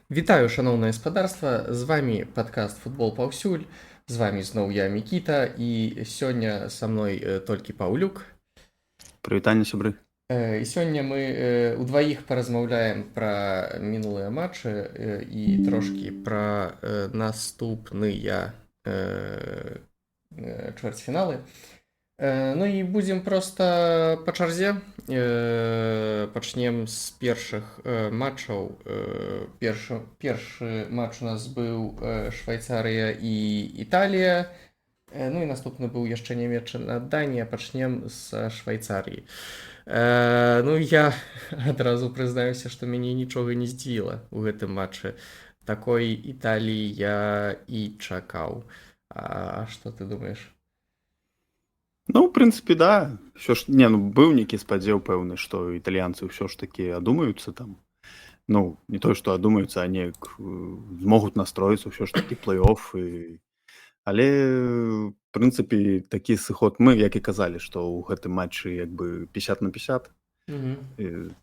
Вітаю, шаноўнае гаспадарства, з вами падкаст футбол паўсюль. З вами зноў я Мікіта і сёння са мной толькі Паўлюк. Прывітанне, сябры. І сёння мы удваіх паразмаўляем пра мінулыя матчы і трошкі пра наступныя чвэрцьфіналы. Ну і будзем проста па чарзе. Пачнем з першых матчаў. Першы матч у нас быў Швайцарыя і Італія. Ну і наступны быў яшчэ Нямецчына, Данія. Пачнем з Швайцарыі. Ну я адразу прызнаюся, што мяне нічога не здзівіла ў гэтым матчы. Такой Італіі я і чакаў. А што ты думаеш? Ну, в прынцыпе, да. Ўсё ж быў нейкі спадзеў пэўны, што італьянцы ўсё ж такі адумаюцца там. Ну, не тое, што адумаюцца, а неяк змогуць настроіцца ўсё ж такі плэй-офф. Але, в прынцыпе, такі сыход мы, як і казалі, што ў гэтым матчы як бы 50/50.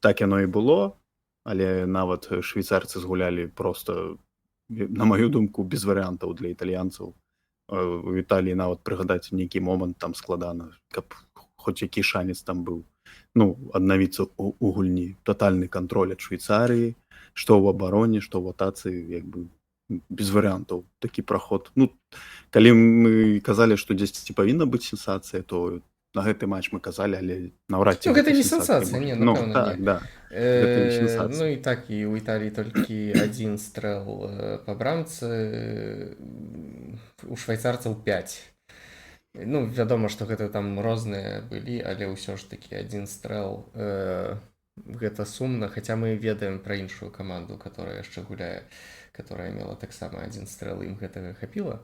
Так яно і было, але нават швейцарцы згулялі проста, на маю думку, без варыянтаў для італьянцаў. У Італіі нават прыгадаць нейкі момант там складана, каб хоць які шанец там быў. Ну, аднавіцца ў гульні. Татальны кантроль ад Швейцарыі, што ў абароне, што ў атацы, як бы без варыянтаў такі праход. Ну, калі мы казалі, што дзесьці павінна быць сенсацыя, то на гэты матч мы казалі, але наўрад ці гэта не сенсацыя, не, напэўна, так, не. да. Гэта не Ну сенсацыя. і так, і ў Італіі толькі адзін стрэл па брамцы, у швайцарцаў 5. Ну, вядома, што гэта там розныя былі, але ўсё ж такі адзін стрэл гэта сумна, хаця мы ведаем пра іншую каманду, которая яшчэ гуляе, которая мела таксама адзін стрэл, ім гэтага хапіла.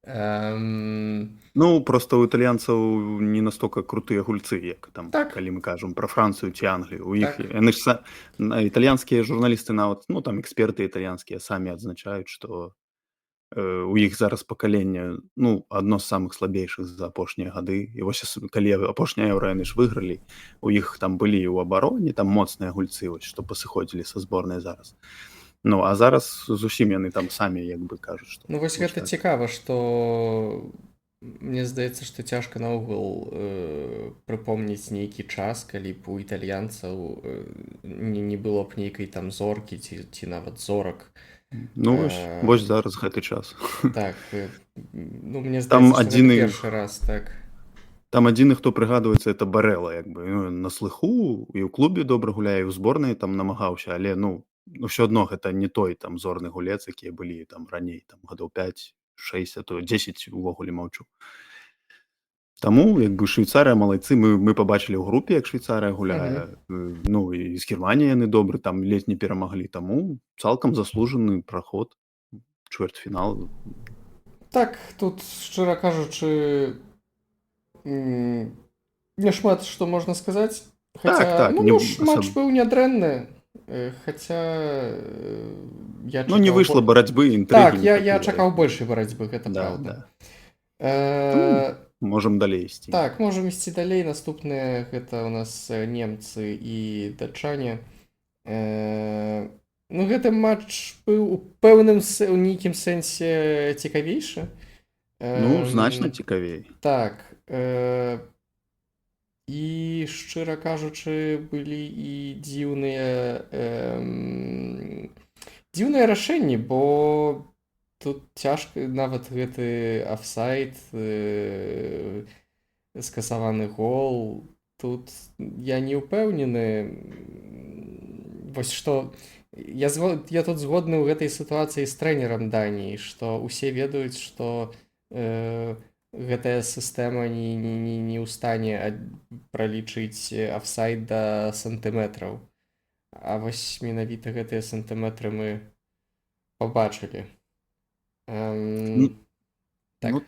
Ну, проста ў італьянцаў не настолько крутыя гульцы, як там, Так. калі мы кажам пра Францыю ці Англію. У іх Так. яны ж італьянскія журналісты нават, ну там эксперты італьянскія самі адзначаюць, што у іх зараз пакаленне, ну, адно з самых слабейшых за апошнія гады. І вось калі апошняе Еўра яны ж выйгралі, у іх там былі і ў абароне там моцныя гульцы, вось што пасыходзілі са зборнай зараз. Ну, а зараз зусім яны там самі як бы кажуць, што... Ну, вось гэта цікава, што мне здаецца, што цяжка наогул прыпомніць нейкі час, калі б у італьянцаў не было б нейкай там зоркі ці нават зорак. Ну, вось зараз гэты час. Так, ну, мне здаецца, што гэта першы раз, так. Там адзіны, хто прыгадваецца, это Барэла, як бы, на слыху, і ў клубе добра гуляе, і ў зборнай там намагаўся, але, ну, ўсё адно гэта не той там зорны гулец, якія былі там раней, там гадоў 5, 6, а то 10 увогуле маўчу. Таму, як бы, Швейцарыя малайцы, мы пабачылі ў групе, як Швейцарыя гуляе, ну, і з Германіяй яны добры, там ледзь не перамаглі, таму цалкам заслужаны праход, чвэрцьфінал. Так, тут, шчыра кажучы, не шмат што можна сказаць, хаця, ну, матч быў нядрэнны, хаця я чакаў... Ну, не выйшла барацьбы, інтрыгі. Так, я чакаў большай барацьбы, гэта праўда. Можам далей ісці. Так, можам ісці далей. Наступныя гэта ў нас немцы і датчане. Ну, гэты матч быў у пэўным нейкім сэнсе цікавейшы. Ну, значна цікавей. Так. І, шчыра кажучы, былі і дзіўныя рашэнні, бо тут цяжка, нават гэты афсайд, скасаваны гол, тут я не ўпэўнены. Вось што, я тут згодны ў гэтай сітуацыі з трэнерам Даніі, што ўсе ведаюць, што гэтая сістэма не ў стане пралічыць афсайд да сантыметраў. А вось менавіта гэтыя сантыметры мы пабачылі. Ну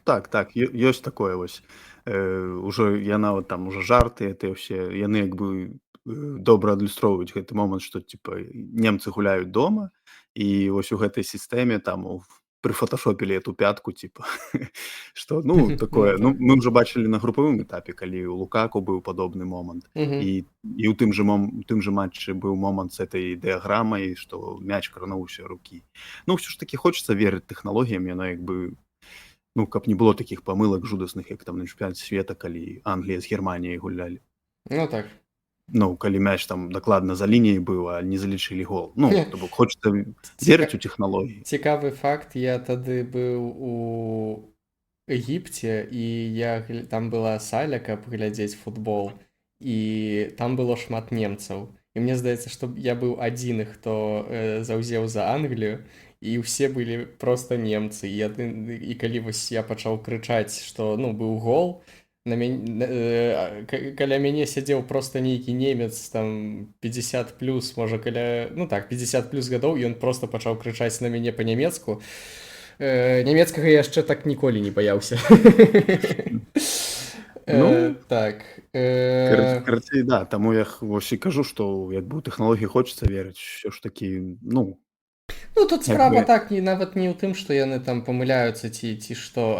так, ёсць такое вось. Ужо я нават там уже жарты, яны як бы добра адлюстроўваюць гэты момант, што типа немцы гуляюць дома, і вось у гэтай сістэме там прыфоташопілі эту пятку типа што ну Ну такое ну так. мы ўжо бачылі на групавым этапе калі у Лукаку быў падобны момант Мгм. і ў тым жа матчы быў момант з этой дыяграмай што мяч крануўся рукі ну ўсё ж таки хочется верыць тэхналогіям яно як бы ну каб не было такіх памылак жудасных як там на чэмпіянаце света калі Англія з Германіяй гулялі Ну так. ну калі мяч там дакладна за лініяй быў а не залічылі гол ну то бок хочется Ціка... верыць у тэхналогіі Цікавы факт, я тады быў у Егіпце і там была саля, каб глядзець футбол і там было шмат немцаў. І мне здаецца, што я быў адзіны, хто заўзеў за Англію і ўсе былі проста немцы. І калі вось я пачаў крычаць, што ну быў гол, каля мяне сядзеў проста нейкі немец там 50 плюс можа каля ну так 50 плюс гадоў і ён просто пачаў крычаць на мяне па-нямецку нямецкага яшчэ так ніколі не баяўся ну так карацей да таму я вось і кажу што як бы у тэхналогіі хочется верыць все ж такі ну ну тут як справа бы так не нават не ў тым што яны там памыляюцца ці што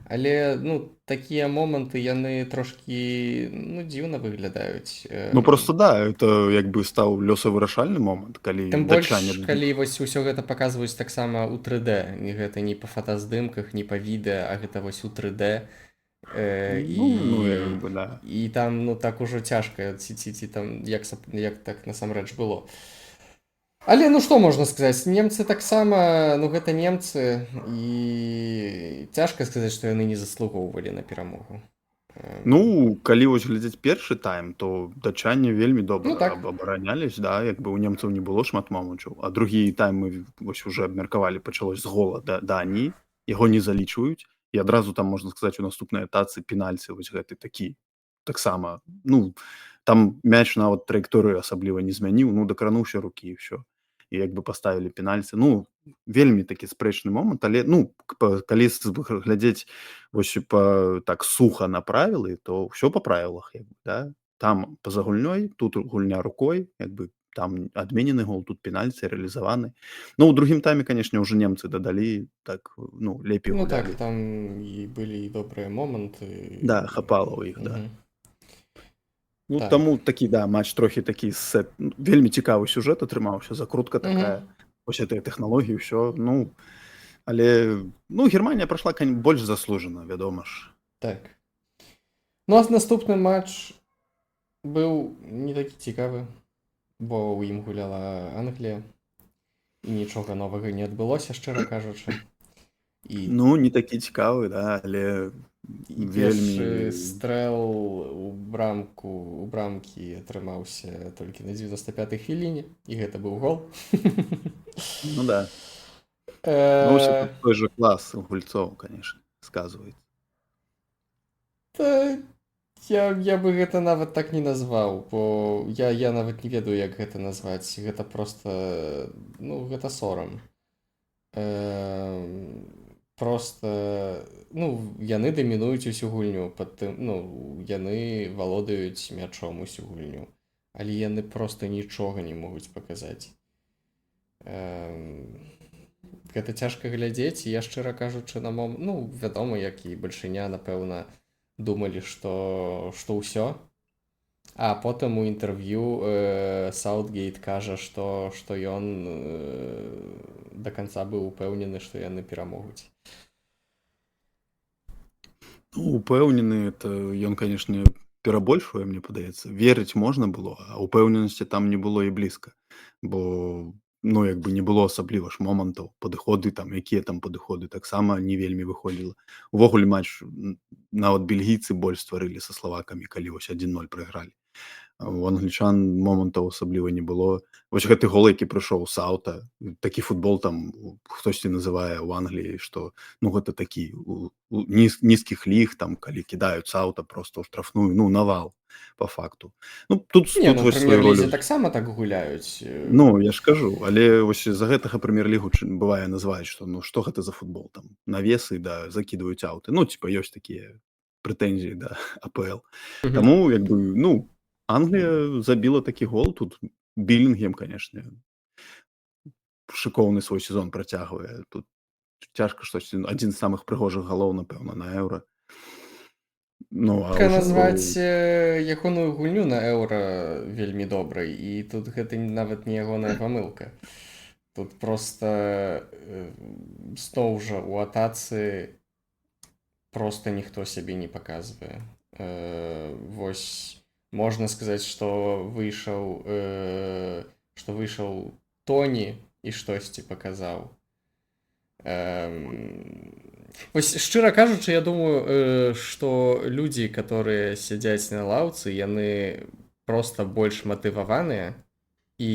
але ну такія моманты яны трошкі ну дзіўна выглядаюць ну просто да это як бы стаў лёсавырашальны момант калі тым больш датчане калі вось усё гэта паказваюць таксама ў 3D не гэта не па фотаздымках не па відэа а гэта вось у 3D ну як бы да і там ну так ужо цяжка ці там як так насамрэч было але ну што можна сказаць немцы таксама ну гэта немцы і цяжка сказаць што яны не заслугоўвалі на перамогу ну калі вось глядзець першы тайм то датчане вельмі добра ну так абаранялись да як бы у немцаў не было шмат момантаў а другі тайм мы вось уже абмеркавалі пачалось з гола да Даніі яго не залічваюць і адразу там можна сказаць у наступнай атацы пенальці вось гэты такі таксама ну там мяч нават траекторыю асабліва не змяніў ну дакрануўся рукі і ўсё і як бы паставілі пенальці ну вельмі такі спрэчны момант але ну калі глядзець вось па так суха на правілы то ўсё па правілах як бы, да? Там па-за гульнёй тут гульня рукой як бы там адменены гол тут пенальці рэалізаваны ну ў другім тайме канешне ўжо немцы дадалі так ну лепей ну так гулялі там і былі і добрыя моманты да хапала ў іх да Мгм. ну Так. таму такі да матч трохі такі сет вельмі цікавы сюжэт атрымаўся закрутка такая вось этой тэхналогіі ўсё ну але ну Германія прайшла больш заслужана вядома ж Так. Ну, а наступны матч быў не такі цікавы, бо ў ім гуляла Англія і нічога новага не адбылося, шчыра кажучы. І ну не такі цікавы да але першы вельмі стрэл у брамкі атрымаўся толькі на 95-й хвіліне, і гэта быў гол. ну да ну ўсё тут той же клас гульцоў конечно сказваецца Та я бы гэта нават так не назваў, бо я нават не ведаю, як гэта назваць. Гэта проста ну гэта сорам. Просто ну яны дамінуюць усю гульню ну яны валодаюць мячом усю гульню але яны просто нічога не могуць паказаць гэта цяжка глядзець і я шчыра кажучы на ну вядома як і бальшыня напэўна думалі што ўсё а потым у інтэрв'ю Саутгейт кажа што ён да канца быў упэўнены што яны перамогуць упэўнены это ён канешне перабольшвае мне падаецца верыць можна было а упэўненасці там не было і блізка бо ну як бы не было асабліва ж момантаў падыходы там якія там падыходы таксама не вельмі выходзіла увогуле матч нават бельгійцы больш стварылі са славакамі калі вось 1-0 прайгралі у англічан момантаў асабліва не было вось гэты гол які прыйшоў саута такі футбол там хтосьці называе ў Англіі што ну гэта такі нізкіх ліг там калі кідаюць саута просто ў штрафную ну навал по факту ну тут не, ну, вось сваю прэм'ер-лізе ролю таксама так гуляюць ну я ж кажу але вось з-за гэтага прэм'ер-лігу бывае называць што ну што гэта за футбол там навесы да закідваюць аўты ну типа ёсць такія прэтэнзіі да АПЛ таму як бы ну Англія забіла такі гол тут Білінгем канешне шыкоўны свой сезон працягвае тут цяжка штосьці, адзін з самых прыгожых галоў, напэўна, на еўра. Ну, а Цяжка ўжо назваць ягоную гульню на еўра вельмі добрай, і тут гэта нават не ягоная памылка. Тут просто зноў жа у атацы просто ніхто сябе не паказвае. Вось можна сказаць, што выйшаў Тоні і штосьці паказаў. Вось шчыра кажучы, я думаю, што людзі, которые сядзяць на лаўцы, яны просто больш матываваныя, і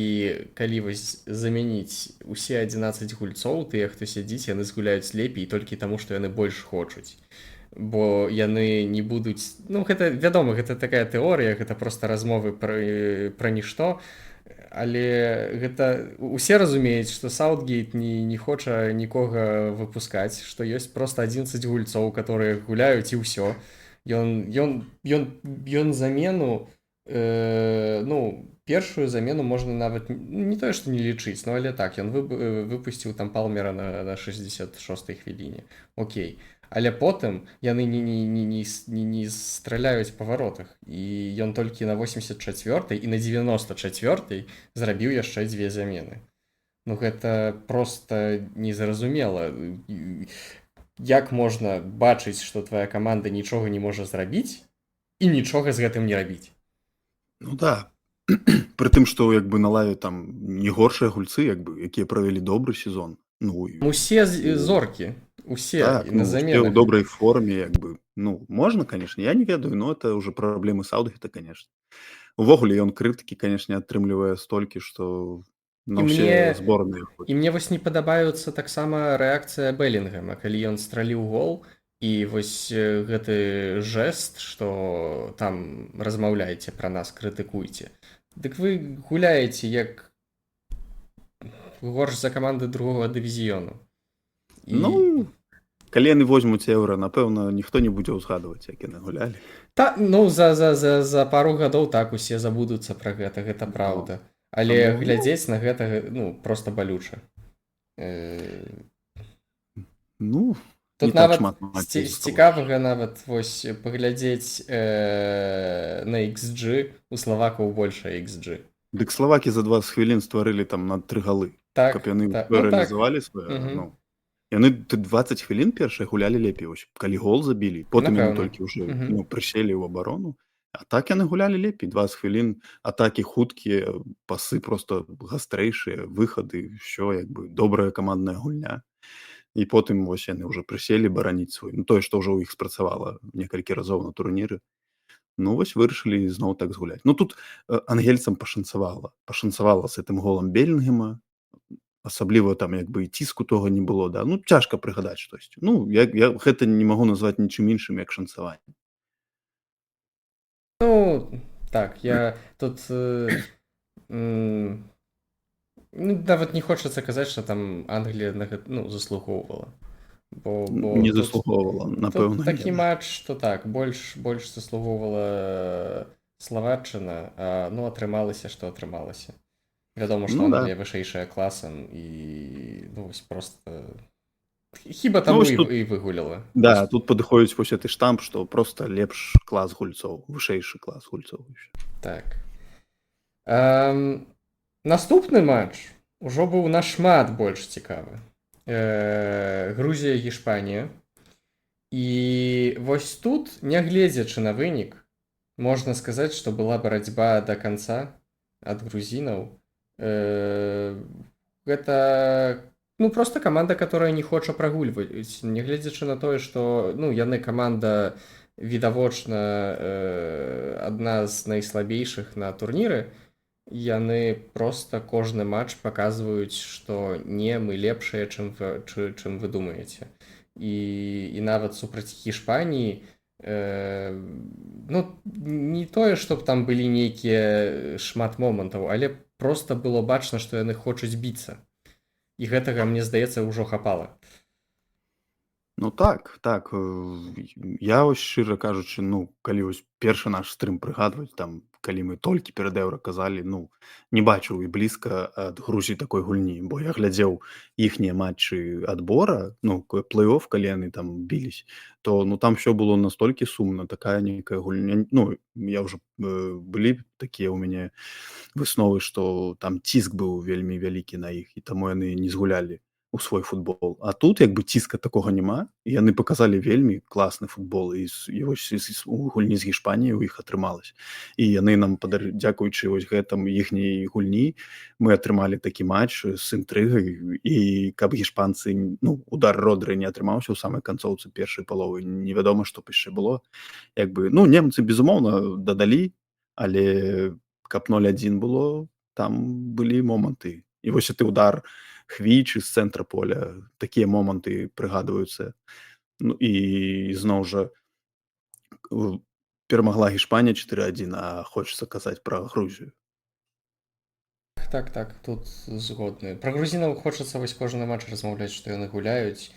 калі вось замяніць усе 11 гульцоў, тыя, хто сядзіць, яны згуляюць лепей толькі таму, што яны больш хочуць. Бо яны не будуць, ну гэта вядома, гэта такая тэорыя, гэта просто размовы пра нішто, але гэта усе разумеюць, што Саутгейт не хоча нікога выпускаць, што ёсць просто 11 гульцоў, которые гуляюць і ўсё. Ён замену, ну першую замену можна нават не тое, што не лічыць, но але так, ён выпусціў там Палмера на 66-й хвіліне. Окей. Але потым яны не страляюць па варотах, і ён толькі на 84-й і на 94-й зрабіў яшчэ 2 замены. Ну гэта просто незразумела. Як можна бачыць, што твая каманда нічога не можа зрабіць і нічога з гэтым не рабіць? Ну да. Прытым, што як бы на лаве там не горшыя гульцы, як бы, якія правялі добры сезон. Ну, усе зоркі. Усе так, і на усе ў заменах. добрай форме, як бы. Ну, можна, конечно, я не ведаю, но это уже праблемы Саутгейта, конечно. Увогуле ён крытыкі, конечно, атрымлівае столькі, што на ўсе зборныя ходзіць. І мне вось не падабаюцца таксама рэакцыя Беллінгема, калі ён страліў гол, і вось гэты жэст, што там размаўляеце пра нас, крытыкуйце. Дык вы гуляеце як горш за каманды другога дывізіёну. Ну, калі яны возьмуць еўра, напэўна, ніхто не будзе ўзгадваць, як яны гулялі. Ну, за пару гадоў так усе забудуцца пра гэта праўда. Але глядзець на гэта, ну, просто балюча. Ну, тут нават з цікавага нават вось паглядзець на XG, у славакаў большая XG. Дык славакі за 20 хвілін стварылі там на 3 галы. Так, каб яны рэалізавалі свае, ну. Яны 20 хвілін першыя гулялі лепей, вось, калі гол забілі, потым яны толькі ўжо прыселі ў абарону. А так яны гулялі лепей, 20 хвілін, атакі хуткія, пасы просто гастрэйшыя, выхады, ўсё, як бы, добрая камандная гульня. І потым вось яны ўжо прыселі бараніць свой, ну тое, што ўжо ў іх спрацавала некалькі разоў на турніры. Ну вось вырашылі зноў так згуляць. Ну тут ангельцам пашанцавала з гэтым голам Беллінгема, асабліва там як бы і ціску того не было, да. Ну цяжка прыгадаць штосьці. Ну я гэта не магу назваць нічым іншым, як шанцаванне. Ну так, я тут нават не хочацца казаць, што там Англія на гэта, ну, заслугоўвала. Бо не заслугоўвала, напэўна. Такі матч, што так, больш заслугоўвала Славаччына, ну атрымалася, што атрымалася. Вядома, што Англія вышэйшая класам і ну вось проста хіба там і выгуляла. Да, тут падыходзіць вось гэты штамп, што проста лепш клас гульцоў, вышэйшы клас гульцоў. Так. Наступны матч ужо быў нашмат больш цікавы. Грузія, Гішпанія. І вось тут, нягледзячы на вынік, можна сказаць, што была барацьба да канца ад грузінаў. Гэта ну просто каманда, которая не хоча прагульваць, нягледзячы на тое, што ну яны каманда відавочна адна з найслабейшых на турніры, яны просто кожны матч паказваюць, што не, мы лепшыя, чым вы думаеце. І нават супраць Гішпаніі ну не тое, што там былі нейкія шмат момантаў, але просто было бачна, што яны хочуць біцца. І гэтага, мне здаецца, ўжо хапала. Ну так. Я вось шчыра кажучы, ну калі вось першы наш стрым прыгадваць, там калі мы толькі перад еўра казалі, ну, не бачыў і блізка ад Грузіі такой гульні, бо я глядзеў іхнія матчы адбора, ну, плэй-офф, калі яны там біліся, то, ну, там всё было настолькі сумна, такая нейкая гульня. Ну, я ўжо былі такія ў мяне высновы, што там ціск быў вельмі вялікі на іх, і таму яны не згулялі у свой футбол. А тут як бы ціска такога няма, і яны паказалі вельмі класны футбол, і вось у гульні з Гішпаніяй у іх атрымалася. І яны нам дзякуючы вось гэтаму іхняй гульні мы атрымалі такі матч з інтрыгай, і каб гішпанцы, ну, удар Родры не атрымаўся ў самай канцоўцы першай паловы, невядома, што б яшчэ было. Як бы, ну, немцы, безумоўна, дадалі, але каб 0-1 было, там былі моманты. І вось гэты удар Хвічы з цэнтра поля, такія моманты прыгадваюцца. Ну, і зноў жа перамагла Гішпанія 4-1, а хочацца казаць пра Грузію. Так, тут згодны. Пра грузінаў хочацца вось кожны матч размаўляць, што яны гуляюць.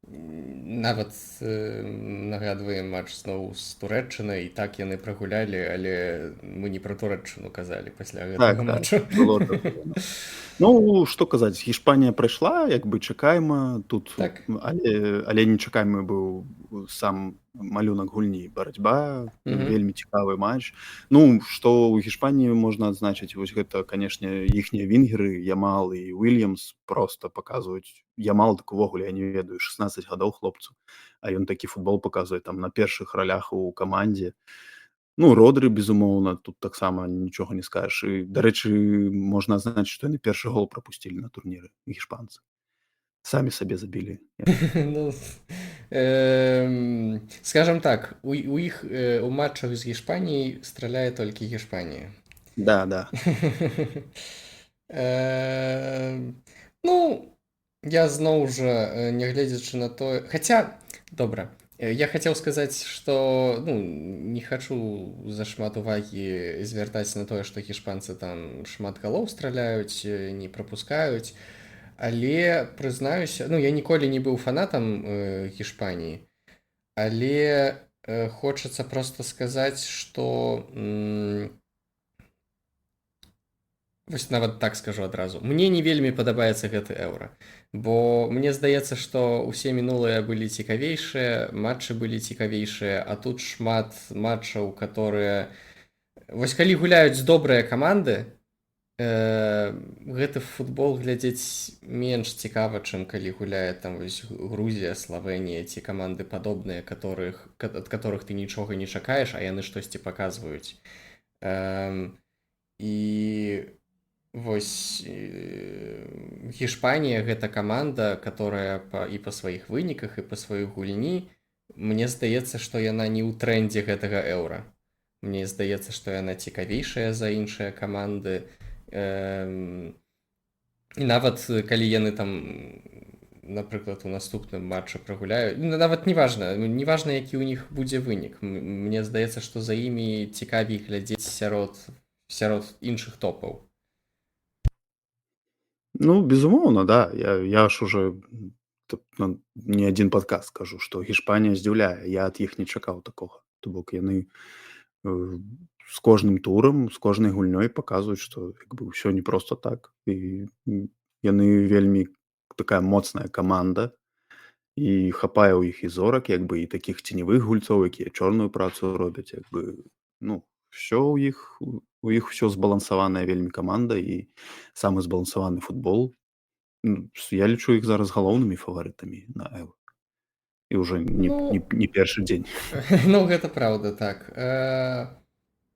Нават нагадваем матч зноў з Турэччынай, і так яны прагулялі, але мы не пра Турэччыну казалі пасля гэтага матчу. Было такое. Ну, што казаць, Гішпанія прайшла, як бы чакаема тут, Так. але нечакаемы быў сам малюнак гульні, барацьба, вельмі цікавы матч. Ну, што ў Гішпаніі можна адзначыць, вось гэта, канешне, іхнія вінгеры, Ямал і Уільямс проста паказваюць. Ямал так увогуле, я не ведаю, 16 гадоў хлопцу, а ён такі футбол паказвае там на першых ралях у камандзе. Ну, Родры, безумоўна, тут таксама нічога не скажаш. І, дарэчы, можна адзначыць, што яны першы гол прапусцілі на турніры, гішпанцы. Самі сабе забілі. Ну, скажем так, у іх у матчах з Гішпаніяй страляе толькі Гішпанія. Да. Ну, я зноў жа, нягледзячы на тое... Хаця, добра, я хацеў сказаць, што, ну, не хачу зашмат увагі звяртаць на тое, што гішпанцы там шмат галоў страляюць, не прапускаюць, але прызнаюся, ну, я ніколі не быў фанатам Гішпаніі, але хочацца проста сказаць, што вось нават так скажу адразу, мне не вельмі падабаецца гэты еўра, бо мне здаецца, што ўсе мінулыя былі цікавейшыя, матчы былі цікавейшыя, а тут шмат матчаў, которые... Вось калі гуляюць добрыя каманды, гэты футбол глядзець менш цікава, чым калі гуляе там вось Грузія, Славенія ці каманды падобныя, ад которых ты нічога не чакаеш, а яны штосьці паказваюць. І вось Гішпанія гэта каманда, которая і па сваіх выніках, і па сваёй гульні, мне здаецца, што яна не ў трэндзе гэтага еўра. Мне здаецца, што яна цікавейшая за іншыя каманды. І нават калі яны там, напрыклад, у наступным матчы прагуляюць, нават неважна, які ў них будзе вынік. Мне здаецца, што за імі цікавей глядзець сярод іншых топаў. Ну, безумоўна, да. Я ж уже не адзін падкаст скажу, што Гішпанія здзіўляе. Я ад іх не чакаў такога. То бок яны з кожным турам, з кожнай гульнёй паказваюць, што як бы ўсё не проста так. І яны вельмі такая моцная каманда, і хапае ў іх і зорак, як бы, і такіх ценевых гульцоў, якія чорную працу робяць, як бы, ну, у іх усё збалансаваная вельмі каманда і самы збалансаваны футбол. Я лічу іх зараз галоўнымі фаварытамі на еўра. І ўжо не першы дзень. Ну, гэта праўда, так.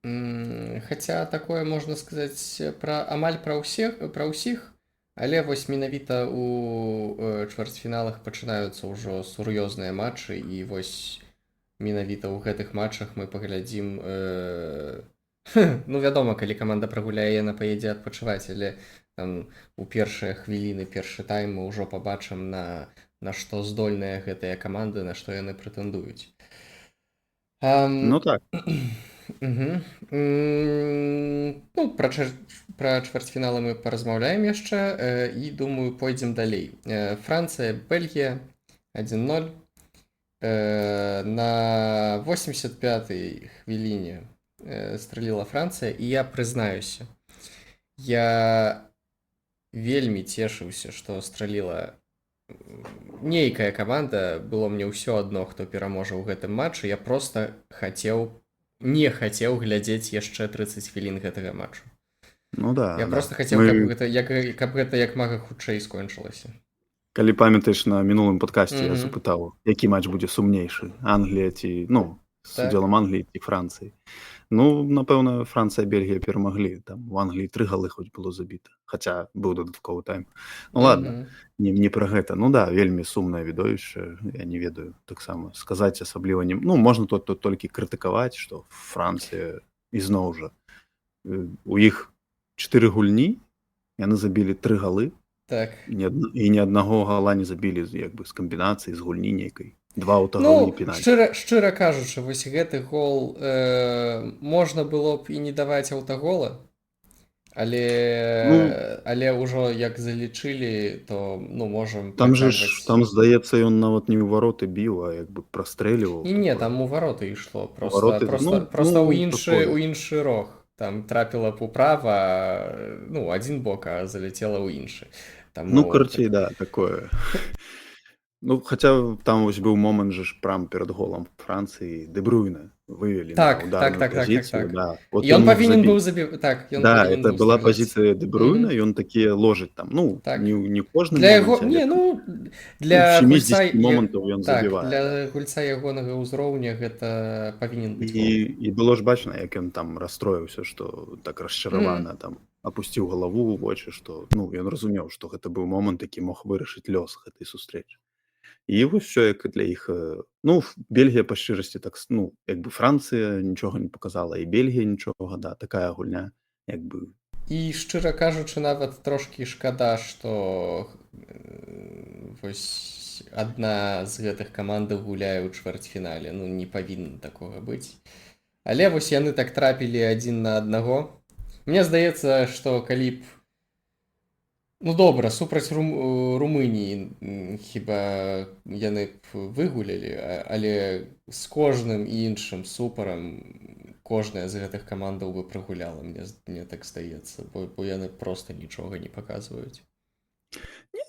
Хаця такое можна сказаць амаль пра ўсіх, але вось менавіта у чвэрцьфіналах пачынаюцца ўжо сур'ёзныя матчы, і вось менавіта ў гэтых матчах мы паглядзім... Ну, вядома, калі каманда прагуляе, яна паедзе адпачываць, але там у першыя хвіліны, першы тайм мы ўжо пабачым, на што здольныя гэтыя каманды, на што яны прэтэндуюць. Ну, так. Ну, пра чвэрцьфіналы мы паразмаўляем яшчэ, і, думаю, пойдзем далей. Францыя, Бельгія, 1-0. На 85-й хвіліне страліла Францыя, і я прызнаюся, я вельмі цешыўся, што страліла нейкая каманда, было мне ўсё адно, хто пераможа ў гэтым матчы, я просто не хацеў глядзець яшчэ 30 хвілін гэтага матчу. Ну Я да, да. просто хацеў, каб гэта як мага хутчэй скончылася. Калі памятаеш, на мінулым падкасці я Мгм. запытаў, які матч будзе сумнейшы, Англія ці, ну, з Так. удзелам Англіі ці Францыі. Ну, напэўна, Францыя, Бельгія перамаглі. Там у Англіі 3 галы хоць было забіта, хаця быў дадатковы тайм. Ну ладно, Мгм. не пра гэта. Ну да, вельмі сумнае відовішча, я не ведаю таксама сказаць асабліва не, ну, можна тут толькі крытыкаваць, што Францыя ізноў жа у іх 4 гульні, яны забілі 3 галы, Так. і ні аднаго гала не забілі як бы з камбінацыі, з гульні нейкай. 2 аўтагалы і Ну, пенальці. шчыра кажучы, вось гэты гол можна было б і не даваць аўтагола, Ну, але ўжо як залічылі, то ну можам там же ж, працягваць. там, здаецца, ён нават не ў вароты біў, а як бы прастрэльваў Не, такое. там у вароты ішло, У вароты, просто такое. ў іншы рог. Там трапіла б управа, ну, адзін бок, а залетела ў іншы. Ну, Таму карацей, да, такое. Ну, хаця там вось быў момант же ж прям перад голам Францыі Дэ Брюйна вывелі на так, ударную пазіцыю, так. да. Вот Ён мог павінен быў забіць. так, ён Да, павінен это быў была страляць. пазіцыя Дэ Брюйна, Мгм. і ён такі ложыць там, ну, Так. не ў кожным Для яго, моманце, але не, там, ну, ну, для 7 з гульца, 10 момантаў ён так, забівае. для Да. гульца ягонага ўзроўня гэта павінен быць гол. І было ж бачна, як ён там расстроіўся, што так расчаравана там апусціў галаву ў вочы, што ну ён разумеў, што гэта быў момант, які мог вырашыць лёс гэтай сустрэчы. І вось усё як для іх, ну, Бельгія па шчырасці так, ну, як бы Францыя нічога не показала, і Бельгія нічога, да, такая гульня, як бы. І шчыра кажучы, нават трошкі шкада, што вось адна з гэтых камандаў гуляе ў чвэрцьфінале. Ну, не павінна такога быць. Але вось яны так трапілі адзін на аднаго. Мне здаецца, што калі б, ну добра, супраць Румыніі хіба яны б выгулялі, але з кожным іншым супарам кожная з гэтых камандаў бы прагуляла, мне так здаецца, бо яны проста нічога не паказваюць.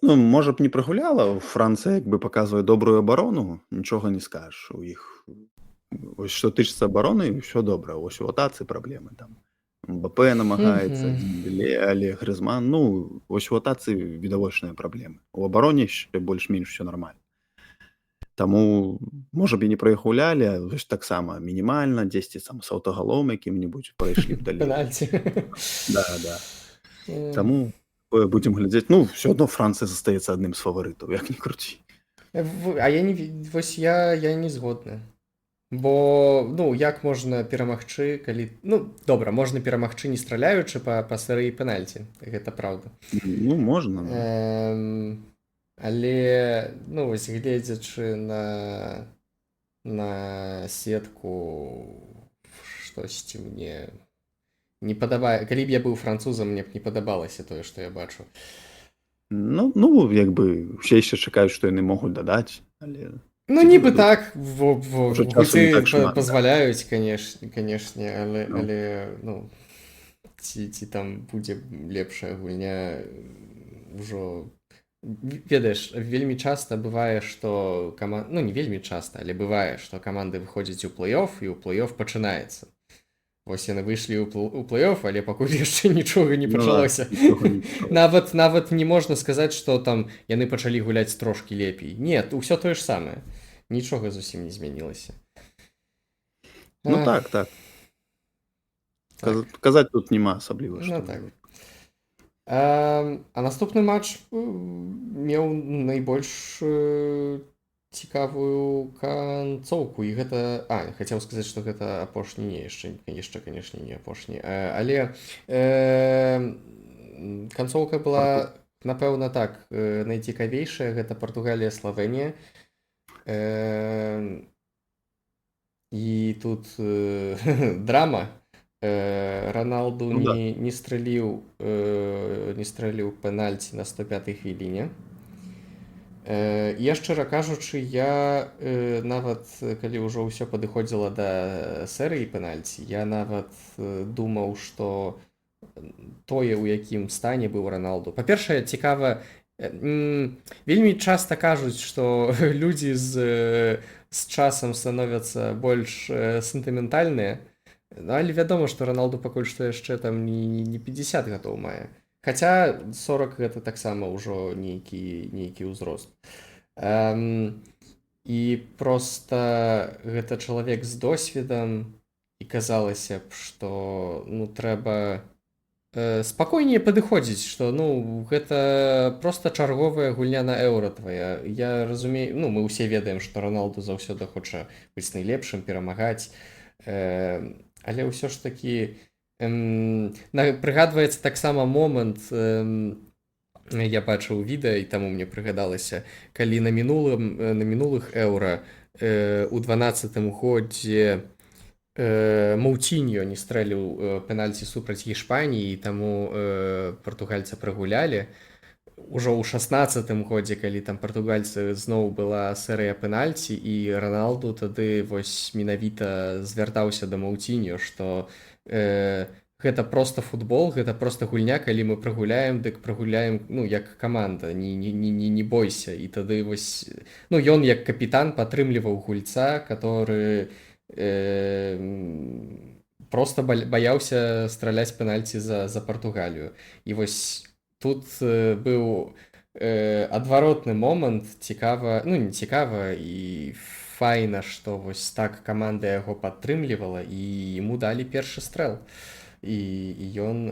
Ну, можа б не прагуляла, Францыя як бы паказвае добрую абарону, нічога не скажаш. У іх вось што тычыцца абароны, ўсё добра. Вось у атацы праблемы там. Мбапэ намагаецца, Дембеле, але Грызман, ну, вось у атацы відавочныя праблемы. У абароне яшчэ больш-менш усё нармальна. Таму, можа б і не прагулялі, а вось таксама мінімальна, дзесьці там з аўтагалом якім-небудзь прайшлі б далей. Пенальці. Да, да. Таму будзем глядзець. Ну, ўсё адно Францыя застаецца адным з фаварытаў, як ні круці. А я не, вось я не згодны. Бо, ну, як можна перамагчы, калі... Ну, добра, можна перамагчы не страляючы па серыі пенальці. Гэта праўда. Ну, можна. Але, ну, вось, гледзячы на сетку, штосьці мне не падабае. Калі б я быў французам, мне б не падабалася тое, што я бачу. Ну, як бы, усе яшчэ чакаюць, што яны могуць дадаць, але... Ну, нібы так, Уже часу не так шмат, пазваляюць, канешне, але, ну, ці там будзе лепшая гульня, ўжо, ведаеш, вельмі часта бывае, што ну, не вельмі часта, але бывае, што каманды выходзяць у плэй-офф, і ў плэй-офф пачынаецца. Вось яны выйшлі ў плэй-офф, але пакуль яшчэ нічога не пачалося. Нават не можна сказаць, што там яны пачалі гуляць трошкі лепей. Не, ўсё тое ж самае. Нічога зусім не змянілася. Ну так. Казаць тут няма асабліва. Ну так. А наступны матч меў найбольш цікавую канцоўку, і гэта... хацеў сказаць, што гэта апошні, не, яшчэ, канешне, не апошні. Але канцоўка была, напэўна, так, найцікавейшая. Гэта Партугалія, Славенія. І тут драма. Роналду не страліў пенальці на 105-й хвіліне. Я, шчыра кажучы, я нават калі ўжо ўсё падыходзіла да серыі пенальці, я нават думаў, што тое, у якім стане быў Роналду. Па-першае, цікава, вельмі часта кажуць, што людзі з часам становяцца больш сентыментальныя. Ну, але вядома, што Роналду пакуль што яшчэ там не 50 гадоў мае. Хаця 40 гэта таксама ўжо нейкі ўзрост. І проста гэта чалавек з досведам, і казалася б, што ну трэба спакойней падыходзіць, што ну гэта проста чарговая гульня на еўра твая. Я разумею, ну мы ўсе ведаем, што Роналду заўсёды хоча быць найлепшым, перамагаць. Але ўсё ж такі прыгадваецца таксама момант, я бачыў відэа, і таму мне прыгадалася, калі на мінулых еўра у 12-м годзе Моўціньо не стрэліў пенальці супраць Іспаніі, і таму партугальцы прагулялі. Ужо ў 16-м годзе, калі там партугальцы зноў была серыя пенальці, і Роналду тады вось менавіта звяртаўся да Моўціньо, што гэта проста футбол, гэта проста гульня, калі мы прагуляем, дык прагуляем ну як каманда, не бойся. І тады вось ну ён як капітан падтрымліваў гульца, который просто баяўся страляць пенальці за Партугалію. І вось тут быў адваротны момант, цікава, ну не цікава і файна, што вось так каманда яго падтрымлівала, і яму далі першы стрэл. І ён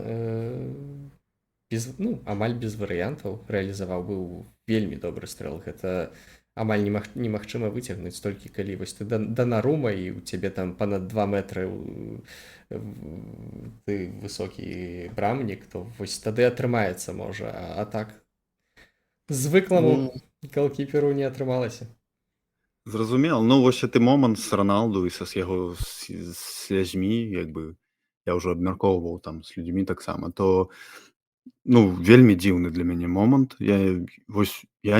амаль без варыянтаў рэалізаваў, быў вельмі добры стрэл. Гэта амаль немагчыма выцягнуць столькі, калі вось ты Донарума, і у цябе там понад 2 метры ты высокі брамнік, то вось тады атрымаецца можа, а так звыкламу голкіперу не атрымалася. Зразумела. Ну вось гэты момант з Роналду і са яго слязьмі, як бы я ўжо абмяркоўваў там з людзьмі таксама, то ну вельмі дзіўны для мяне момант. Я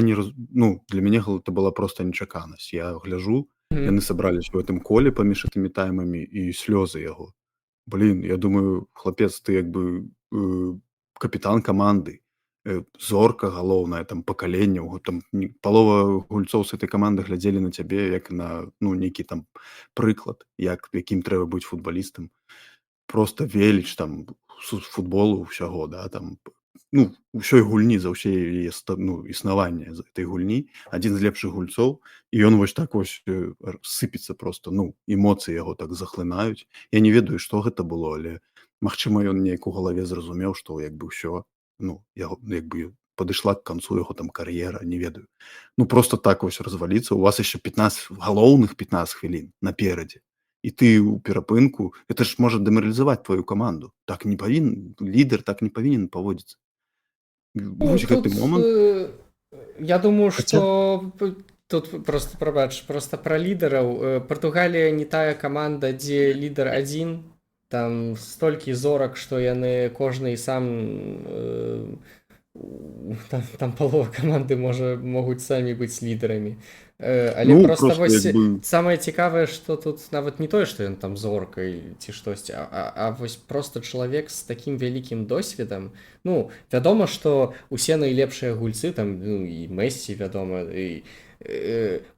не ну для мяне гэта была проста нечаканасць. Я гляджу, яны сабраліся ў гэтым коле паміж гэтымі таймамі, і слёзы яго. Блін, я думаю, хлапец, ты як бы капітан каманды, зорка галоўная, там пакаленняў, там палова гульцоў з этой каманды глядзелі на цябе як на ну нейкі там прыклад, якім трэба быць футбалістам. Проста веліч там футболу ўсяго, да, там ну ўсёй гульні, за ўсе яе ну існавання з этой гульні, адзін з лепшых гульцоў, і ён вось так вось сыпецца проста, ну эмоцыі яго так захлынаюць. Я не ведаю, што гэта было, але магчыма ён неяк у галаве зразумеў, што як бы ўсё, ну яго як бы падышла к канцу яго там кар'ера, не ведаю. Ну просто так вось разваліцца, у вас яшчэ 15 галоўных 15 хвілін наперадзе, і ты ў перапынку, это ж можа дэмаралізаваць твою каманду. Так не павінен, лідар так не павінен паводзіцца. Вось гэты момант. Я думаю, што тут просто прабач, проста пра лідараў. Партугалія не тая каманда, дзе лідар адзін, там столькі зорак, што яны кожны сам там палова каманды могуць самі быць лідарамі. Але Ну, проста просто вось як бы самае цікавае, што тут нават не тое, што ён там зоркай ці штосьці, а вось просто чалавек з такім вялікім досведам. Ну вядома, што усе найлепшыя гульцы там, ну, і Мессі, вядома, і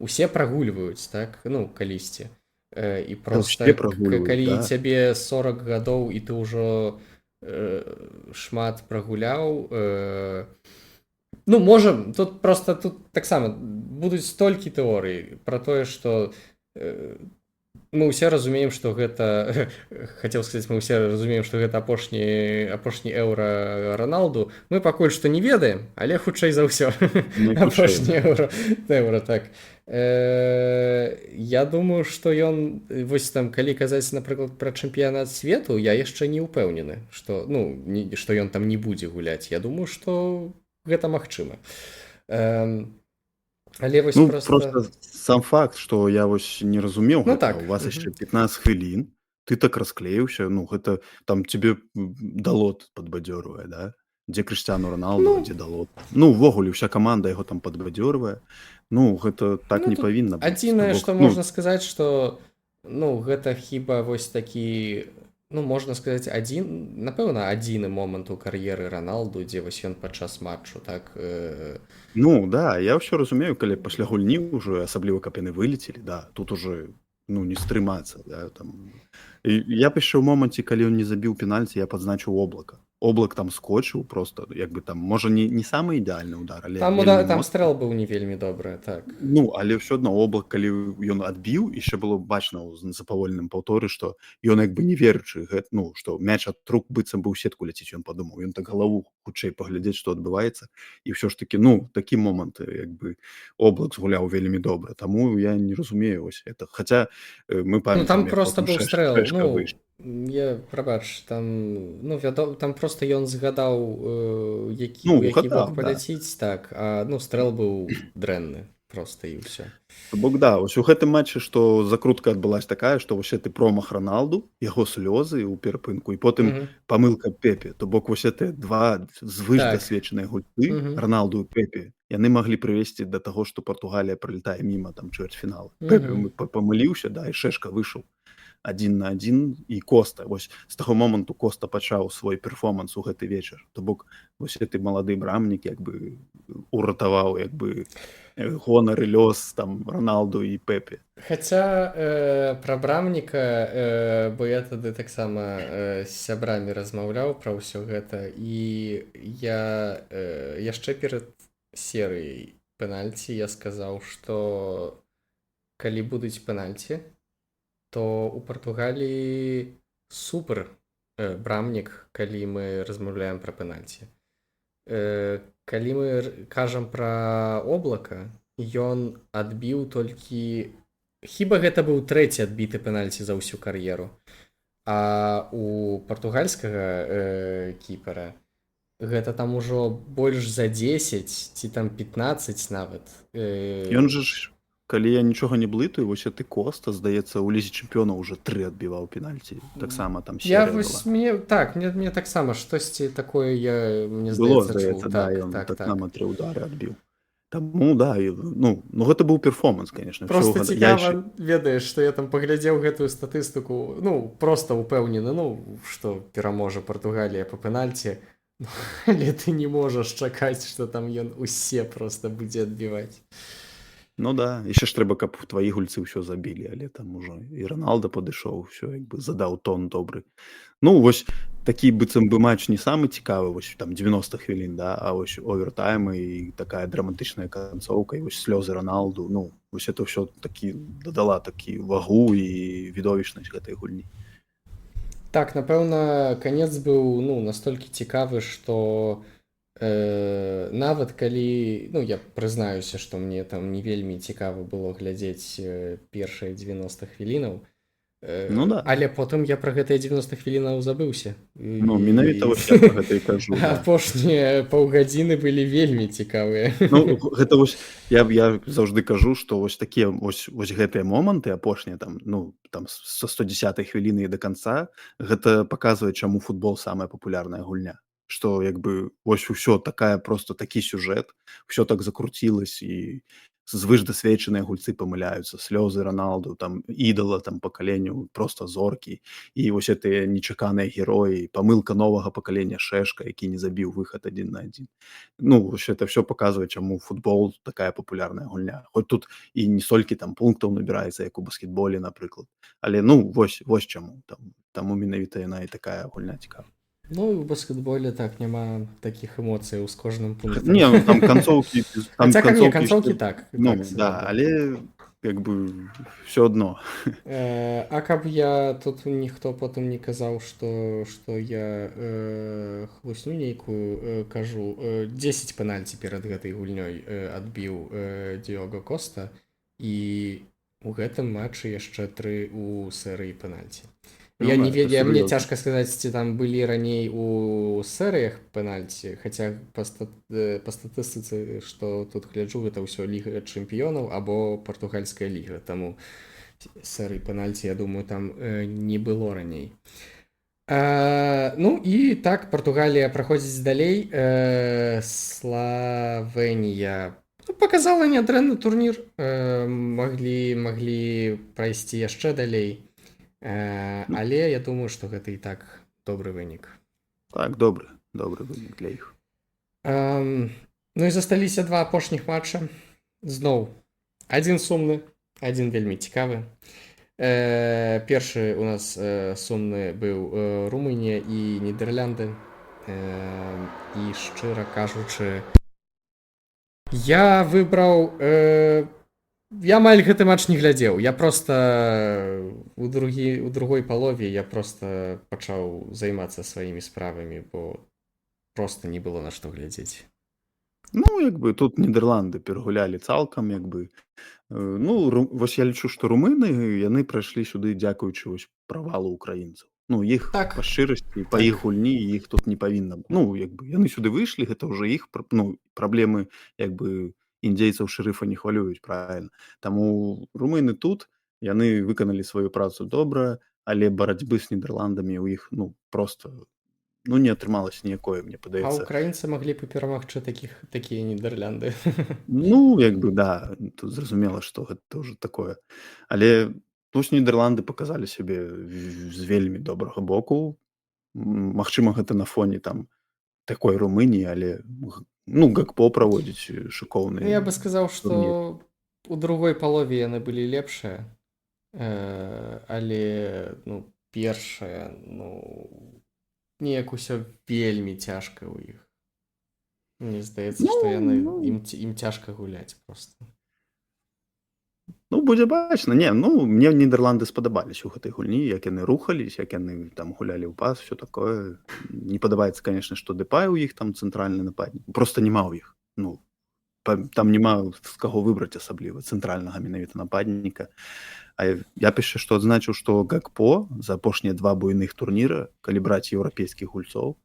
усе прагульваюць, так, ну калісьці. І проста ўсе прагульваюць, калі да. цябе 40 гадоў і ты ўжо шмат прагуляў, ну можа тут просто тут таксама будуць столькі тэорый пра тое, што мы ўсе разумеем, што гэта хацеў сказаць, мы ўсе разумеем, што гэта апошні еўра Роналду. Мы пакуль што не ведаем, але хутчэй за ўсё апошні еўра, так. Я думаю, што ён вось там калі казаць, напрыклад, пра чэмпіянат свету, я яшчэ не ўпэўнены, што ну што ён там не будзе гуляць. Я думаю, што гэта магчыма. Але вось Ну просто сам факт, што я вось не разумеў Ну, гэтага. так, У вас яшчэ 15 хвілін, ты так расклеіўся, ну гэта там цябе далот падбадзёрвае, да? дзе Крыштиану Роналду, Ну, дзе Далот. Ну, увогуле, ўся каманда яго там падбадзёрвае. Ну, гэта так ну не тут павінна быць. То адзінае, бок, што ну, можна сказаць, што ну гэта хіба вось такі, ну можна сказаць, адзін, напэўна, адзіны момант у кар'еры Раналду, дзе вось ён падчас матчу, так ну, да, я ўсё разумею, калі пасля гульні ўжо, асабліва, каб яны вылецелі, да, тут уже, ну, не стрымацца, да, там. І я б яшчэ ў моманце, калі ён не забіў пенальці, я падзначыў Облака. Облак там скочыў просто, як бы там, можа, не самы ідеальны удар, але там вельмі там моцны. стрэл быў не вельмі добры, так. Ну, але ўсё адно Облак, калі ён адбіў, яшчэ было бачна ў запаволеным паўторы, што ён як бы не веручы, ну, што мяч ад рук быццам бы ў сетку ляціць, ён падумаў. Ён так галаву хутчэй паглядзець, што адбываецца. І ўсё ж такі, ну, такі момант, як бы Облак згуляў вельмі добра. Таму я не разумею вось это. Хаця мы Ну там памятаем, як просто потым быў стрэл, Шэшка ну выйшаў. я прабач, там ну вядома, там просто ён згадаў Ну, у які бок угадаў, да. паляціць, так, а ну стрэл быў дрэнны просто і ўсё. То бок да, вось у гэтым матчы, што закрутка адбылася такая, што вось гэты промах Роналду, яго слёзы ў перапынку і потым Мгм. памылка Пепе. То бок вось гэтыя два Так. звышдасведчаныя гульцы, Мгм. Роналду і Пепе, яны маглі прывесці да таго, што Партугалія пралятае міма там чвэрцьфінала. Пепе Мгм. памыліўся, да, і Шэшка выйшаў 1-1 і Коста. Вось з таго моманту Коста пачаў свой перформанс у гэты вечар. То бок вось гэты малады брамнік як бы уратаваў як бы гонар і лёс там Роналду і Пепе. Хаця пра брамніка, бо я тады таксама з сябрамі размаўляў пра ўсё гэта, і я яшчэ перад серыяй пенальці я сказаў, што калі будуць пенальці, то у Партугаліі супер брамнік, калі мы размаўляем пра пенальці. Калі мы кажам пра Облака, ён адбіў толькі, хіба гэта быў трэці адбіты пенальці за ўсю кар'еру. А у партугальскага кіпера гэта там ужо больш за 10 ці там 15 нават. Ён жа ж, калі я нічога не блытаю, вось гэты Коста, здаецца, у лізе чэмпіёнаў уже 3 адбіваў пенальці. Таксама там Я серыя вось была. мне таксама штосьці такое мне Было, здаецца чуў. здаецца, да, Так, ён так, так. таксама 3 удары адбіў. Таму да, і, ну гэта быў перформанс, конечно. Просто Я яшчэ... цікава, ведаеш, што я там паглядзеў гэтую статыстыку, ну просто упэўнены, ну што пераможа Партугалія па пенальці, але ты не можаш чакаць, што там ён усе просто будзе адбіваць. Ну да, яшчэ ж трэба, каб тваі гульцы ўсё забілі, але там ужо і Роналда падышоў, ўсё як бы задаў тон добры. Ну вось такі быццам бы матч не самы цікавы, вось там 90 хвілін, да, а вось овертайм і такая драматычная канцоўка, і вось слёзы Роналду, ну вось это ўсё такі дадала такі вагу і відовішнасць гэтай гульні. Так, напэўна, канец быў ну настолькі цікавы, што нават калі, ну я прызнаюся, што мне там не вельмі цікава было глядзець першыя 90 хвілінаў, Ну да. але потым я пра гэтыя 90 хвілінаў забыўся. Ну менавіта вось я пра гэта і кажу. Да. Апошнія паўгадзіны былі вельмі цікавыя. Ну гэта вось я заўжды кажу, што вось такія вось гэтыя моманты апошнія там, ну там са 110 хвіліны і да канца, гэта паказвае, чаму футбол самая папулярная гульня. Што як бы вось усё такая просто такі сюжэт, усё так закруцілась і звышдасведчаныя гульцы памыляюцца, слёзы Роналду, там ідала там пакаленню, просто зоркі, і вось гэтыя нечаканыя героі, памылка новага пакалення Шэшка, які не забіў выхад 1-1. Ну вось это все паказвае, чаму футбол такая папулярная гульня. Хоць тут і не столькі там пунктаў набіраецца, як у баскетболе, напрыклад. Але ну вось чаму таму менавіта яна і такая гульня цікава. Ну і ў баскетболе так няма такіх эмоцыяў з кожным пунктам. Не, ну там канцоўкі канцоўкі так. Ну так, да, але як бы все адно. А каб я тут ніхто потым не казаў, што я хлусню нейкую кажу, 10 пенальці перад гэтай гульнёй адбіў Діого Коста, і у гэтым матчы яшчэ 3 у серыі пенальці. Я не ведаю, мне цяжка сказаць, ці там былі раней у серыях пенальці, хаця па статыстыцы, што тут гляджу, гэта ўсё ліга чэмпіёнаў або партугальская ліга, таму серый пенальці, я думаю, там не было раней. Ну і так, Партугалія праходзіць далей. Славенія паказала нядрэнны турнір. Маглі прайсці яшчэ далей. Ну, Але я думаю, што гэта і так добры вынік. так, добры вынік для іх. Ну і засталіся два апошніх матча. Зноў адзін сумны, адзін вельмі цікавы. Першы у нас сумны быў Румынія і Нідерлянды. І шчыра кажучы, я выбраў я амаль гэты матч не глядзеў. Я проста у другой палове я проста пачаў займацца сваімі справамі, бо проста не было на што глядзець. Ну, як бы тут Нідерланды перагулялі цалкам, як бы. Ну, вось я лічу, што румыны, яны прайшлі сюды дзякуючы вось правалу ўкраінцаў. Ну, іх Так, па шчырасці, па так. іх гульні іх тут не павінна. Ну, як бы яны сюды выйшлі, гэта ўжо іх праблемы як бы індзейцаў шэрыфа не хвалююць, правільна. Таму румыны тут, яны выканалі сваю працу добра, але барацьбы з Нідерландамі ў іх, ну, проста не атрымалася ніякое, мне А падаецца. украінцы маглі б і перамагчы такія Нідерлянды. Ну, як бы да, тут зразумела, што гэта ўжо такое. Але вось Нідерланды паказалі сябе з вельмі добрага боку. Магчыма, гэта на фоне там такой Румыніі, але Гакпо праводзіць Ну, я шыкоўны бы сказаў, турнір. што у другой палове яны былі лепшыя, але ну, першая, неяк усё вельмі цяжка ў іх. Мне здаецца, што ім цяжка гуляць проста. Будзе бачна. Мне Нідерланды спадабались у гэтай гульні, як яны рухались, як яны там гулялі ў пас, всё такое. Не падабаецца, конечно, што Дэпай у іх там цэнтральны нападнік. Проста няма ў іх. Там няма з каго выбраць асабліва цэнтральнага менавіта нападніка. А я б яшчэ што адзначыў, што Гакпо за апошнія 2 буйных турніра, калі браць еўрапейскіх гульцоў,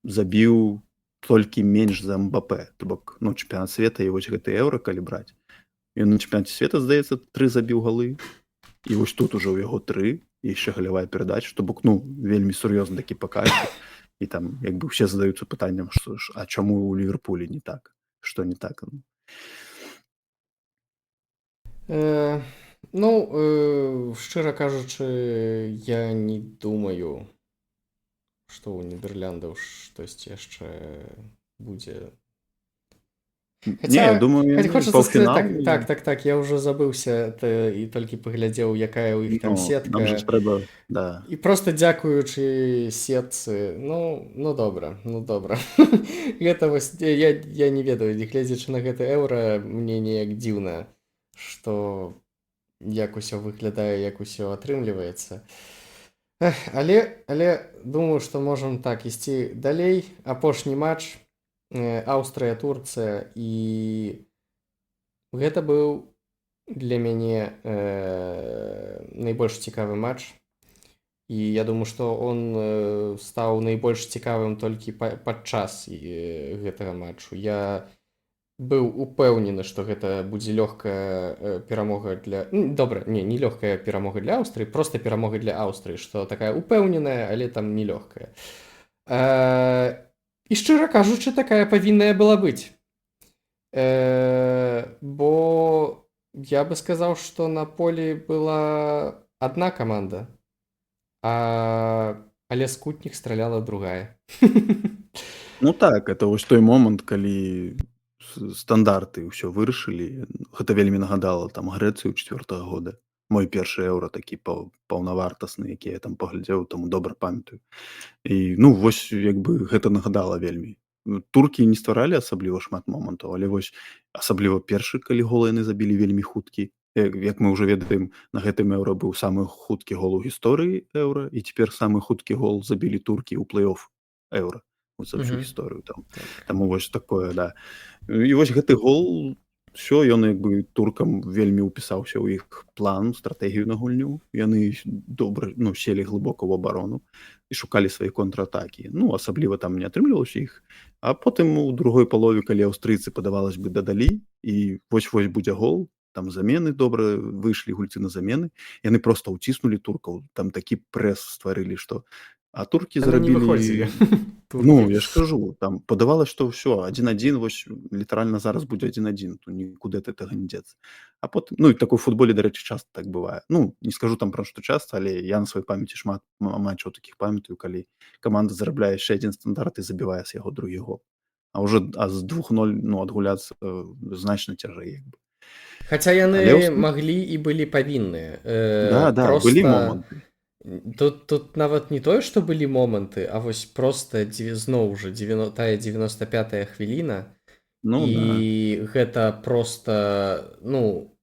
забіў толькі менш за Мбапэ. То бок, чэмпіянат света і вось гэты еўра, калі браць. Ён на чэмпіянаце света, здаецца, 3 забіў галы. І вось тут ужо ў яго 3, і яшчэ галявая перадача, то бок, вельмі сур'ёзны такі паказчык. І там, як бы ўсе задаюцца пытаннем, а чаму ў Ліверпулі не так? Што не так? Шчыра кажучы, я не думаю, што ў Нідерландаў штосьці яшчэ будзе. Я думаю, хочацца сказаць, так, я ўжо забыўся і толькі паглядзеў, якая ў іх там сетка. Нам жа трэба, да. І проста дзякуючы сетцы, добра. Гэта вось, я не ведаю, гледзячы на гэты еўра, мне неяк дзіўна, што як усё выглядае, як усё атрымліваецца. Але думаю, што можам так ісці далей. Апошні матч Аўстрыя, Турцыя, і гэта быў для мяне найбольш цікавы матч. І я думаю, што он стаў найбольш цікавым толькі падчас гэтага матчу. Я быў упэўнены, што гэта будзе лёгкая перамога для... не лёгкая перамога для Аўстрыі, проста перамога для Аўстрыі, што такая упэўненая, але там не лёгкая. І шчыра кажучы, такая павінная была быць. Бо я бы сказаў, што на полі была адна каманда, але скутнік страляла другая. Так, это вось той момант, калі стандарты ўсё вырашылі. Гэта вельмі нагадала там Грэцыю 4-го года. Мой першы еўра такі паўнавартасны, які я там паглядзеў, таму добра памятаю. І вось як бы гэта нагадала вельмі. Туркі не стваралі асабліва шмат момантаў, але вось асабліва першы, калі гол яны забілі вельмі хуткі. Як мы ўжо ведаем, на гэтым еўра быў самы хуткі гол у гісторыі еўра, і цяпер самы хуткі гол забілі туркі ў плэй-оф еўра за всю гісторыю там. Таму вось такое, да. І вось гэты гол, ён як бы туркам вельмі ўпісаўся ў іх план, стратэгію на гульню. Яны добра селі глыбока ў абарону і шукалі свае контратакі. Асабліва там не атрымлівалася іх. А потым у другой палове, калі аўстрыйцы, падавалось бы, дадалі, і вось-вось будзе гол, там замены добра, выйшлі гульцы на замены, яны проста ўціснулі туркаў, там такі прэс стварылі, што А туркі Яны не зрабілі. выходзілі туркі. Ну, я ж кажу, там падавалася, што ўсё 1-1, вось літаральна зараз будзе 1-1, то нікуды ад гэтага не дзецца. А потым, ну і такое ў футболе, дарэчы, часта так бывае. Ну, не скажу там пра што часта, але я на сваёй памяці шмат матчаў такіх памятаю, калі каманда зарабляе яшчэ адзін стандарт і забівае з яго другі гол. З 2-0, ну, адгуляцца значна цяжэй як бы. Хаця Але яны ў маглі і былі павінныя. да, былі Проста моманты. тут нават не тое, што былі моманты, а вось проста зноў жа 95-я хвіліна, Ну да. і гэта проста, ну,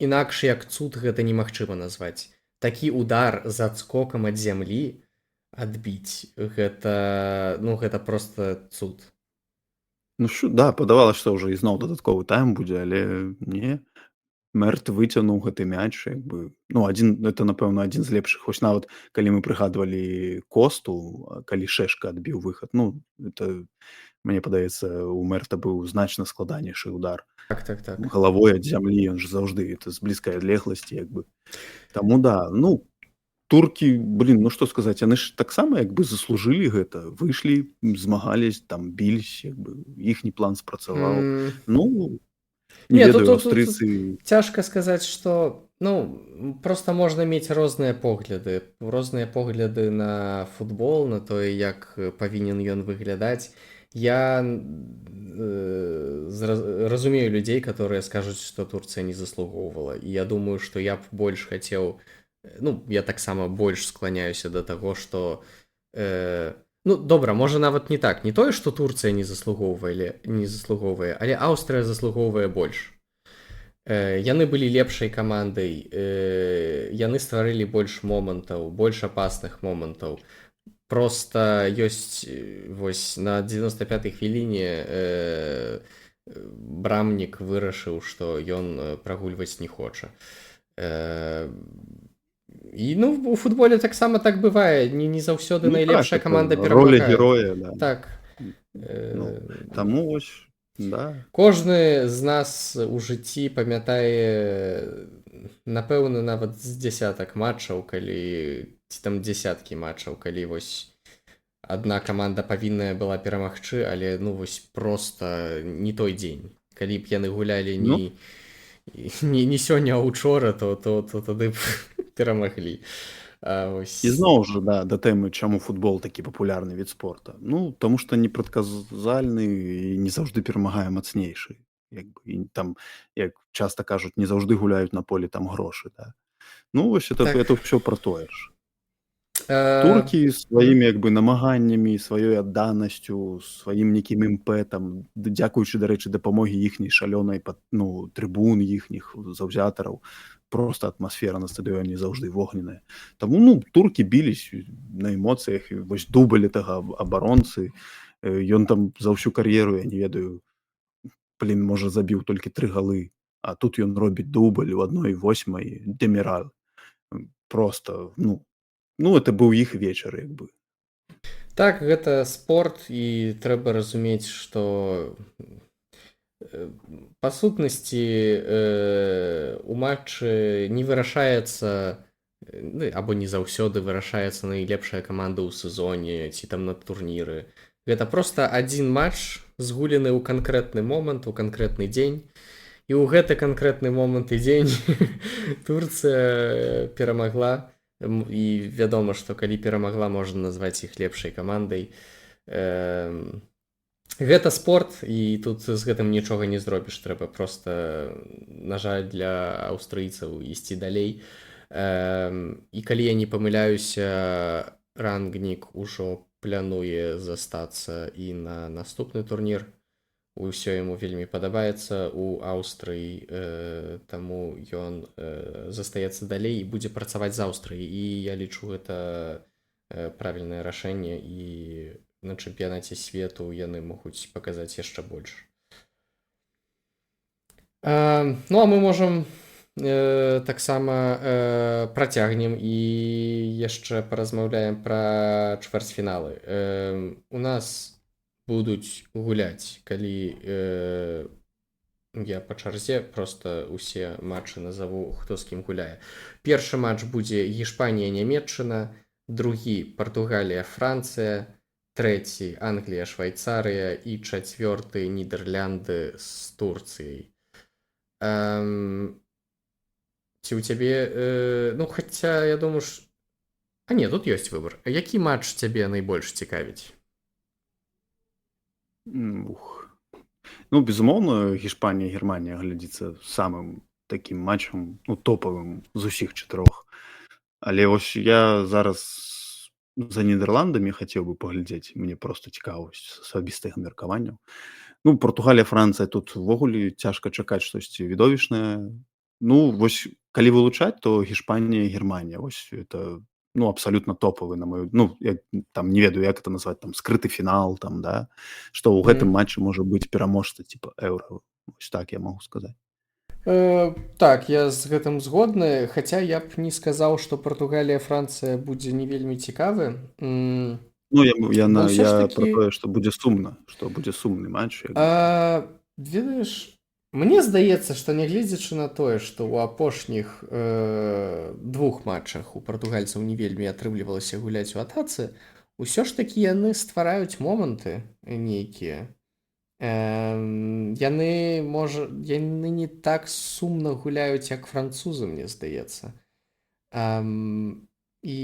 інакш як цуд гэта немагчыма назваць. Такі удар з адскокам ад зямлі адбіць, гэта проста цуд. Ну да, падавалася, што ўжо ізноў дадатковы тайм будзе, але не. Мэрт выцягнуў гэты мяч, як бы, ну, это, напэўна, адзін з лепшых. Вось нават калі мы прыгадвалі Косту, калі Шэшка адбіў выхад, ну, это, мне падаецца, у Мэрта быў значна складанейшы удар. Так. Галавой ад зямлі, ён ж заўжды это з блізкай адлегласці, як бы. Таму да, ну, туркі, блін, ну што сказаць, яны ж таксама як бы заслужылі гэта, выйшлі, змагались, там біліся, як бы, іхні план спрацаваў. Ну, не Не, ведаю, тут аўстрыйцы. цяжка сказаць, што, ну, проста можна мець розныя погляды на футбол, на тое, як павінен ён выглядаць. Я разумею людзей, которые скажуць, што Турцыя не заслугоўвала. І я думаю, што я б больш хацеў, ну, я таксама больш скланяюся да таго, што ну, добра, можа нават не так, не тое, што Турцыя не заслугоўвае, але Аўстрыя заслугоўвае больш. Яны былі лепшай камандай, яны стварылі больш момантаў, больш апасных момантаў. Проста ёсць вось на 95-й хвіліне брамнік вырашыў, што ён прагульваць не хоча. І, ну, у футболе таксама так бывае, не заўсёды Ну, найлепшая так, каманда это роля перамагае. героя, да. Так. Ну, таму вось, да. Кожны з нас у жыцці памятае, напэўна, нават з дзясятак матчаў, ці там дзесяткі матчаў, калі вось адна каманда павінная была перамагчы, але, ну, вось проста не той дзень. Калі б яны гулялі не сёння, а учора, то тады б перамаглі. І зноў жа, да тэмы, чаму футбол такі папулярны від спорта. Ну, таму што непрадказальны і не заўжды перамагае мацнейшы. Як бы, і там, як часта кажуць, не заўжды гуляюць на полі там грошы, да. Ну, вось это ўсё пра тое ж. Туркі сваімі як бы намаганнямі, сваёй адданасцю, сваім нейкім імпэтам, дзякуючы, дарэчы, дапамогі іхняй шалёнай, ну, трыбун іхніх заўзятараў, проста атмасфера на стадыёне заўжды вогненная. Таму, ну, туркі біліся на эмоцыях, і вось дубль гэтага абаронцы, ён там за ўсю кар'еру, я не ведаю, можа, забіў толькі 3 галы, а тут ён робіць дубль у 1/8 Деміраль. Проста, ну, это быў іх вечар, як бы. Так, гэта спорт, і трэба разумець, што па сутнасці у матчы не вырашаецца, або не заўсёды вырашаецца найлепшая каманда ў сезоне ці там на турніры. Гэта проста адзін матч, згулены ў канкрэтны момант, у канкрэтны дзень. І ў гэты канкрэтны момант і дзень Турцыя перамагла. І вядома, што калі перамагла, можна назваць іх лепшай камандай. Гэта спорт, і тут з гэтым нічога не зробіш. Трэба проста, на жаль, для аўстрыйцаў ісці далей. І калі я не памыляюся, Рангнік ужо плануе застацца і на наступны турнір. Усё яму вельмі падабаецца у Аўстрыі, таму ён застаецца далей і будзе працаваць з Аўстрыяй. І я лічу, гэта правільнае рашэнне, і на чэмпіянаце свету яны могуць паказаць яшчэ больш. Ну, а мы можам таксама працягнем і яшчэ паразмаўляем пра чвэрцьфіналы. У нас будуць гуляць, калі я па чарзе проста ўсе матчы назаву, хто з кім гуляе. Першы матч будзе Іспанія-Нямецчына, другі Партугалія, Францыя, трэці Англія, Швайцарыя і чацвёрты Нідерлянды з Турцыяй. Ці ў цябе ну хаця я думаю ж а не, тут ёсць выбар. Які матч цябе найбольш цікавіць? Ух. Ну, безумоўна, Гішпанія, Германія глядзіцца самым такім матчам, ну, топавым з усіх чатырох. Але вось я зараз за Нідерландамі хацеў бы паглядзець, мне проста цікавасць з асабістых меркаванняў. Ну, Партугалія, Францыя тут увогуле цяжка чакаць штосьці відовішнае. Ну, вось калі вылучаць, то Гішпанія, Германія. Вось это ну, абсалютна топавы на маю ну, я там не ведаю, як это назваць, там скрыты фінал, там, да, што ў гэтым матчы можа быць пераможца типа еўра. Вось так я магу сказаць. Так, я з гэтым згодны, хаця я б не сказаў, што Партугалія, Францыя будзе не вельмі цікавы. Ну, Бо ўсё ж я такі пра тое, што будзе сумна, што будзе сумны матч. ведаеш, мне здаецца, што нягледзячы на тое, што ў апошніх двух матчах у партугальцаў не вельмі атрымлівалася гуляць у атацы, усё ж такі яны ствараюць моманты нейкія. Яны не так сумна гуляюць, як французы, мне здаецца. І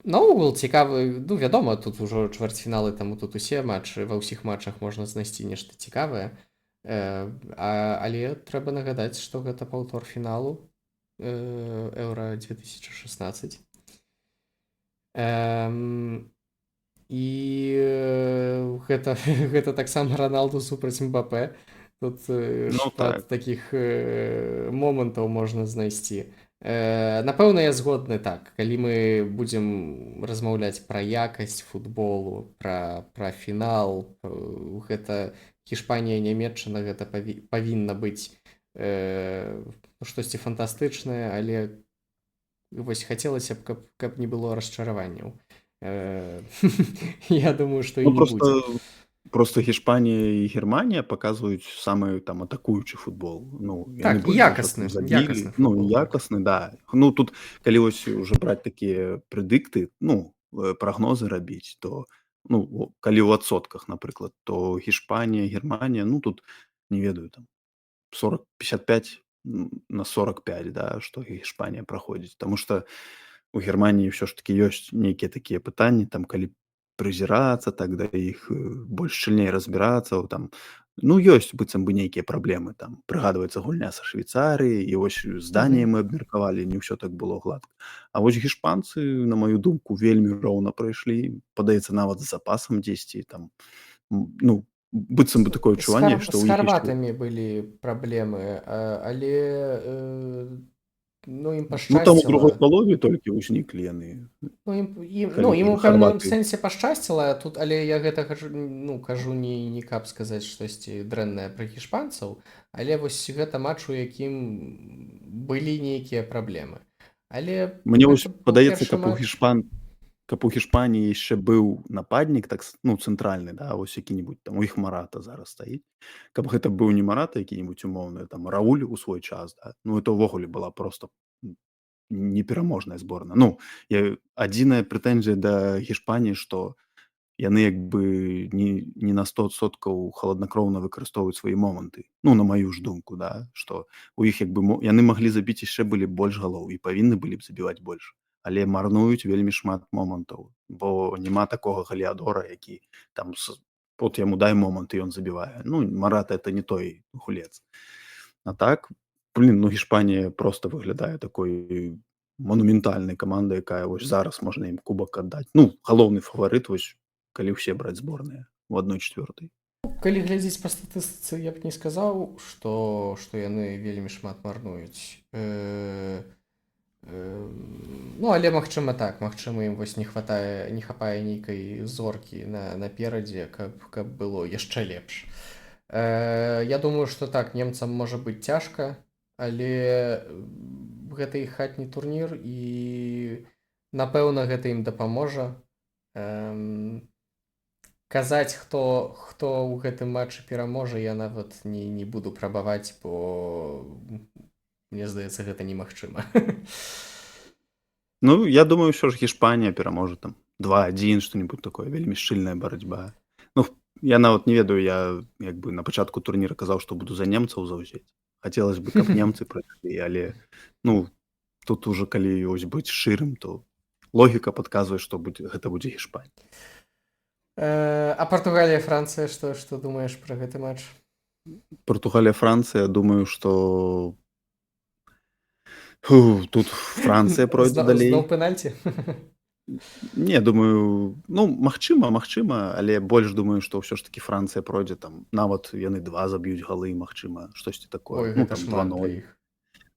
наогул цікавы, ну, вядома, тут ужо чвэрцьфіналы, таму тут усе матчы, ва ўсіх матчах можна знайсці нешта цікавае. Але трэба нагадаць, што гэта паўтор фіналу Еўра 2016. І гэта таксама Роналду супраць Мбапэ. Тут шмат такіх момантаў можна знайсці. Напэўна, я згодны так. Калі мы будзем размаўляць пра якасць футболу, пра фінал, гэта Гішпанія, Нямецчына, гэта павінна быць штосьці фантастычнае, але вось хацелася б, каб не было расчараванняў. Я думаю, што і не будзе. Просто Гішпанія і Германія паказваюць самы там атакуючы футбол. Ну, так, якасны футбол. Ну, якасны, да. Ну, тут, калі вось уже браць такія прэдыкты, ну, прагнозы рабіць, то, ну, калі ў адсотках, напрыклад, то Гішпанія, Германія, ну, тут, не ведаю, там, 55 на 45, да, што Гішпанія праходзіць. Таму што у Германії ўсё ж такі ёсць нейкія такія пытанні, там, калі прызірацца, так да іх больш шчыльней разбірацца, там, ну, ёсць быццам бы нейкія праблемы, там, прыгадваецца гульня са Швейцарыяй, і вось з Даніяй мы абмеркавалі, не ўсё так было гладка. А вось гішпанцы, на маю думку, вельмі роўна прайшлі, падаецца, нават з запасам дзесьці, там, ну, быццам бы такое адчуванне, што з харватамі былі праблемы, але ну, ім пашчасціла. Ну, там у другой палове толькі ўзніклі яны. Ім у пэўным сэнсе пашчасціла, тут, але я гэта кажу не каб сказаць штосьці дрэннае пра гішпанцаў, але вось гэта матч, у якім былі нейкія праблемы. Але мне вось падаецца, каб у Гішпаніі яшчэ быў нападнік, так, ну, цэнтральны, да, вось які-небудзь там, у іх Марата зараз стаіць. Каб гэта быў не Марата які-небудзь умоўны, там, Рауль у свой час, да, ну, это ўвогуле была проста непераможная зборная. Ну, адзіная прэтэнзія да Гішпаніі, што яны як бы не на 100% халаднакроўна выкарыстоўваюць свае моманты. Ну, на маю ж думку, да, што у іх як бы яны маглі забіць яшчэ былі больш галоў і павінны былі б забіваць больш. Але марнуюць вельмі шмат момантаў, бо няма такога галіадора, які там от яму дай момант і ён забівае. Ну, Марата это не той гулец. А так, ну, Гішпанія проста выглядае такой монументальнай камандай, якая вось зараз можна ім кубак аддаць. Ну, галоўны фаварыт, вось, калі ўсе браць зборныя у 1/4. Калі глядзець па статыстыцы, я б не сказаў, што яны вельмі шмат марнуюць. Ну, але магчыма так, магчыма ім вось не хапае нейкай зоркі наперадзе, каб было яшчэ лепш. Я думаю, што так, немцам можа быць цяжка, але гэта іх хатні турнір і напэўна гэта ім дапаможа. Казаць, хто ў гэтым матчы пераможа, я нават не буду прабаваць, бо мне здаецца, гэта немагчыма. Ну, я думаю, ўсё ж Гішпанія пераможа там 2-1, што-нибудь такое, вельмі шчыльная барацьба. Ну, я нават не ведаю, я як бы на пачатку турніра казаў, што буду за немцаў заўзець. Хацелось бы, каб немцы прайшлі, але, ну, тут ужо калі вось быць шчырым, то логіка падказвае, што гэта будзе Гішпанія. А Португалія, Францыя, што думаеш пра гэты матч? Партугалія, Францыя, думаю, што тут Францыя пройдзе Зноў далей. пенальці? Не, думаю, ну, магчыма, але больш думаю, што ўсё ж такі Францыя пройдзе там, нават яны 2 заб'юць галы, магчыма, штосьці такое, Ой, ну, гэта там шмат для 2-0. іх.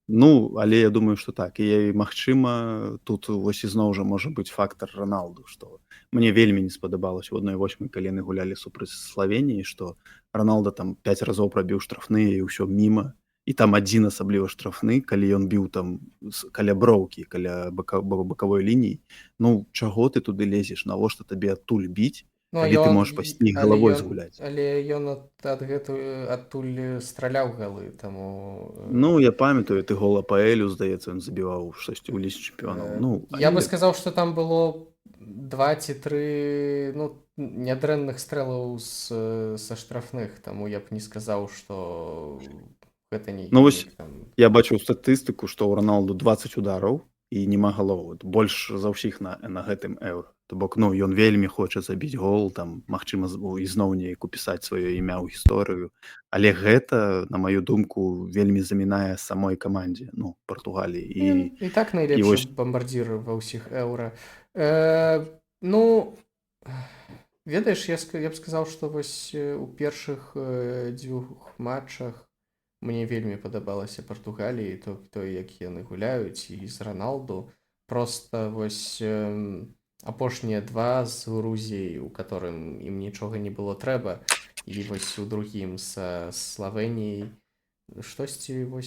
Ну, але я думаю, што так. І магчыма, тут вось ізноў жа можа быць фактар Роналду, што мне вельмі не спадабалася ў 1/8, калі яны гулялі супраць Славеніі, што Роналда там 5 разоў прабіў штрафныя і ўсё міма. І там адзін асабліва штрафны, калі ён біў там каля броўкі, каля бакавой лініі. Ну, чаго ты туды лезеш? Навошта табе адтуль біць, Ну, калі ты можаш пайсці галавой згуляць? але ён адтуль страляў галы, таму Ну, я памятаю, ты гол АПЛ, здаецца, ён забіваў штосьці ў лізе чэмпіёнаў. Ну, я бы але сказаў, што там было 2 ці 3 нядрэнных стрэлаў са штрафных, таму я б не сказаў, што гэта не Ну, вось я бачыў статыстыку, што ў Роналду 20 удараў і нема галоў. Больш за ўсіх на гэтым еўра. То бок, ну, ён вельмі хоча забіць гол, там, магчыма, ізноў неяк упісаць сваё імя ў гісторыю. Але гэта, на маю думку, вельмі замінае самой камандзе, ну, Партугаліі. І так найлепшы вось бамбардзір ва ўсіх еўра. Ну, ведаеш, я б сказаў, што вось у першых 2 матчах мне вельмі падабалася Партугалія, той, як яны гуляюць, і з Роналду. Проста вось апошнія 2 з Грузіяй, у которым ім нічога не было трэба, і вось у другім са Славеніяй штосьці ў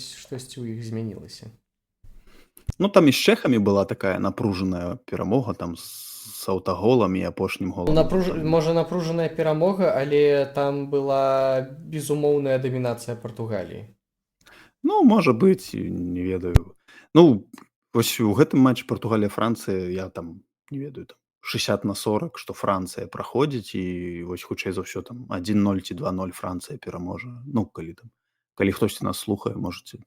іх змянілася. Ну, там і з чэхамі была такая напружаная перамога, там, з аўтаголам і апошнім голам. Можа, напружаная перамога, але там была безумоўная дамінацыя Партугаліі. Ну, можа быць, не ведаю. Ну, вось у гэтым матчы Партугалія-Францыя, я там, не ведаю, там 60/40, што Францыя праходзіць, і вось хутчэй за ўсё там 1-0 ці 2-0 Францыя пераможа. Ну, калі хтосьці нас слухае, можаце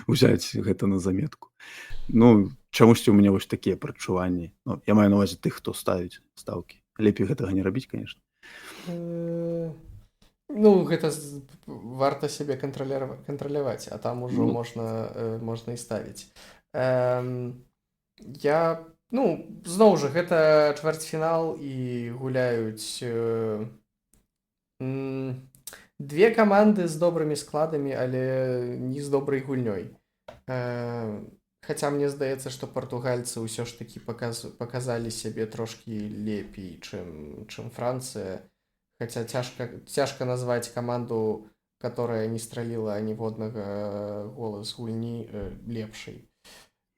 узяць гэта на заметку. Ну, чамусьці ў мяне вось такія прадчуванні. Ну, я маю на ўвазе тых, хто ставіць стаўкі. Лепей гэтага не рабіць, канешне. Ну, гэта варта сябе кантраляваць, а там ужо можна і ставіць. Зноў жа, гэта чвэрцьфінал, і гуляюць 2 каманды з добрымі складамі, але не з добрай гульнёй. Хаця мне здаецца, што партугальцы ўсё ж такі паказалі сябе трошкі лепей, чым Францыя. Хаця цяжка назваць каманду, которая не страліла ніводнага гола з гульні, лепшай.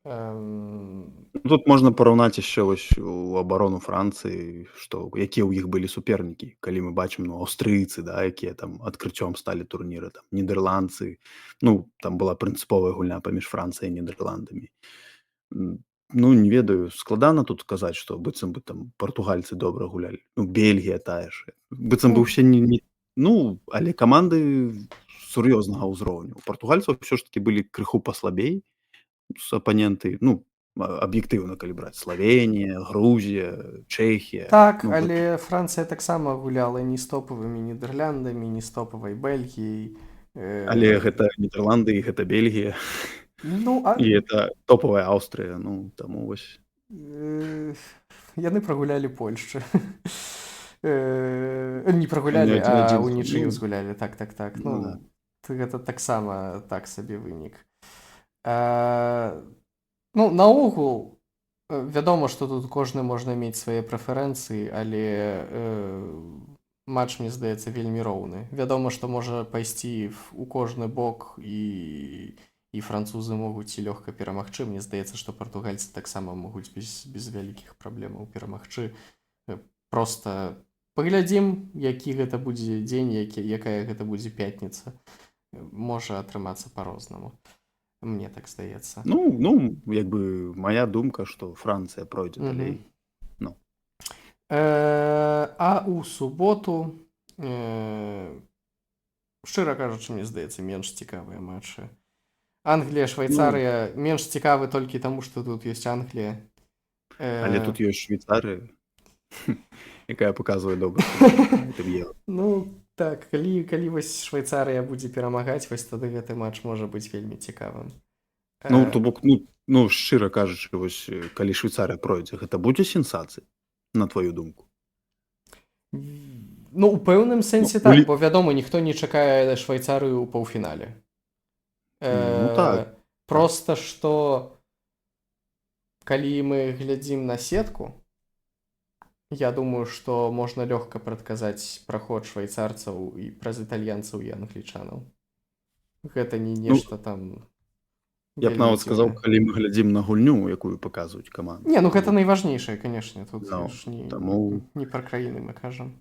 Тут можна параўнаць яшчэ вось у абарону Францыі, што якія ў іх былі супернікі, калі мы бачым, ну, аўстрыйцы, да, якія там адкрыццём сталі турніра, там нідэрландцы. Ну, там была прынцыповая гульня паміж Францыяй і Нідерландамі. Ну, не ведаю, складана тут сказаць, што быццам бы там партугальцы добра гулялі. Ну, Бельгія тая ж. Быццам бы ўсе не... Ну, але каманды сур'ёзнага ўзроўню. У партугальцаў ўсё ж такі былі крыху паслабей апаненты, ну, аб'ектыўна, калі браць Славенія, Грузія, Чэхія. Так, ну, але Францыя таксама гуляла не з топавымі Нідерландамі, не з топавай Бельгіяй. Але гэта Нідерланды і гэта Бельгія. Ну, і это топавая Аўстрыя, ну, таму вось. Яны прагулялі Польшчы. Не прагулялі, а ўнічыю згулялі. Так. Ну, гэта таксама так сабе вынік. Ну, наогул, вядома, што тут кожны можна мець свае прэферэнцыі, але матч, мне здаецца, вельмі роўны. Вядома, што можа пайсці у кожны бок, і французы могуць і лёгка перамагчы. Мне здаецца, што партугальцы таксама могуць без вялікіх праблемаў перамагчы. Проста паглядзім, які гэта будзе дзень, якая гэта будзе пятніца. Можа атрымацца па-рознаму. Мне так здаецца. Ну, як бы моя думка, што Францыя пройдзе далей. Ну. А ў суботу, шчыра кажучы, мне здаецца, менш цікавыя матчы. Англія, Ну, Швейцарыя менш цікавы толькі таму, што тут ёсць Англія. але тут ёсць Швейцарыя, якая паказвае добры футбол на гэтым Еўра. Ну, так, калі вось Швейцарыя будзе перамагаць, вось тады гэты матч можа быць вельмі цікавым. Ну, то бок, ну, шчыра кажучы, вось калі Швейцарыя пройдзе, гэта будзе сенсацыя, на тваю думку? Ну, у пэўным сэнсе Ну, так, бо вядома, ніхто не чакае Швейцарыю ў паўфінале. Ну, так. Проста што калі мы глядзім на сетку, я думаю, што можна лёгка прадказаць праход швейцарцаў і праз італьянцаў і англічанаў. Гэта не нешта там. Я б нават сказаў, калі мы глядзім на гульню, якую паказваюць каманды. Не, ну гэта найважнейшае, канешне, тут Ну, ж таму- не пра краіны мы кажам.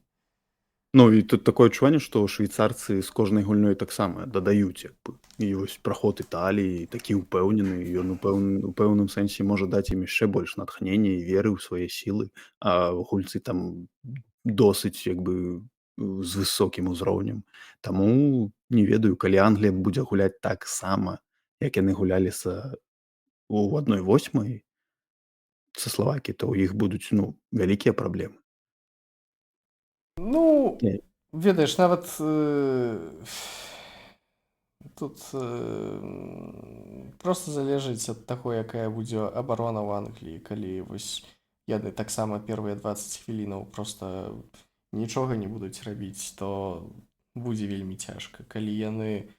Ну, і тут такое адчуванне, што швейцарцы з кожнай гульнёй таксама дадаюць, як бы. І вось праход Італіі такі ўпэўнены, ён у пэўным сэнсе можа даць ім яшчэ больш натхнення і веры ў свае сілы, а гульцы там досыць, як бы, з высокім узроўнем. Таму не ведаю, калі Англія будзе гуляць так сама, як яны гулялі у 1/8 са Славакіяй, то ў іх будуць, вялікія праблемы. Ну, Не. ведаеш, нават тут проста залежыць ад таго, якая будзе абарона ў Англіі, калі вось яны таксама первыя 20 хвілінаў проста нічога не будуць рабіць, то будзе вельмі цяжка. Калі яны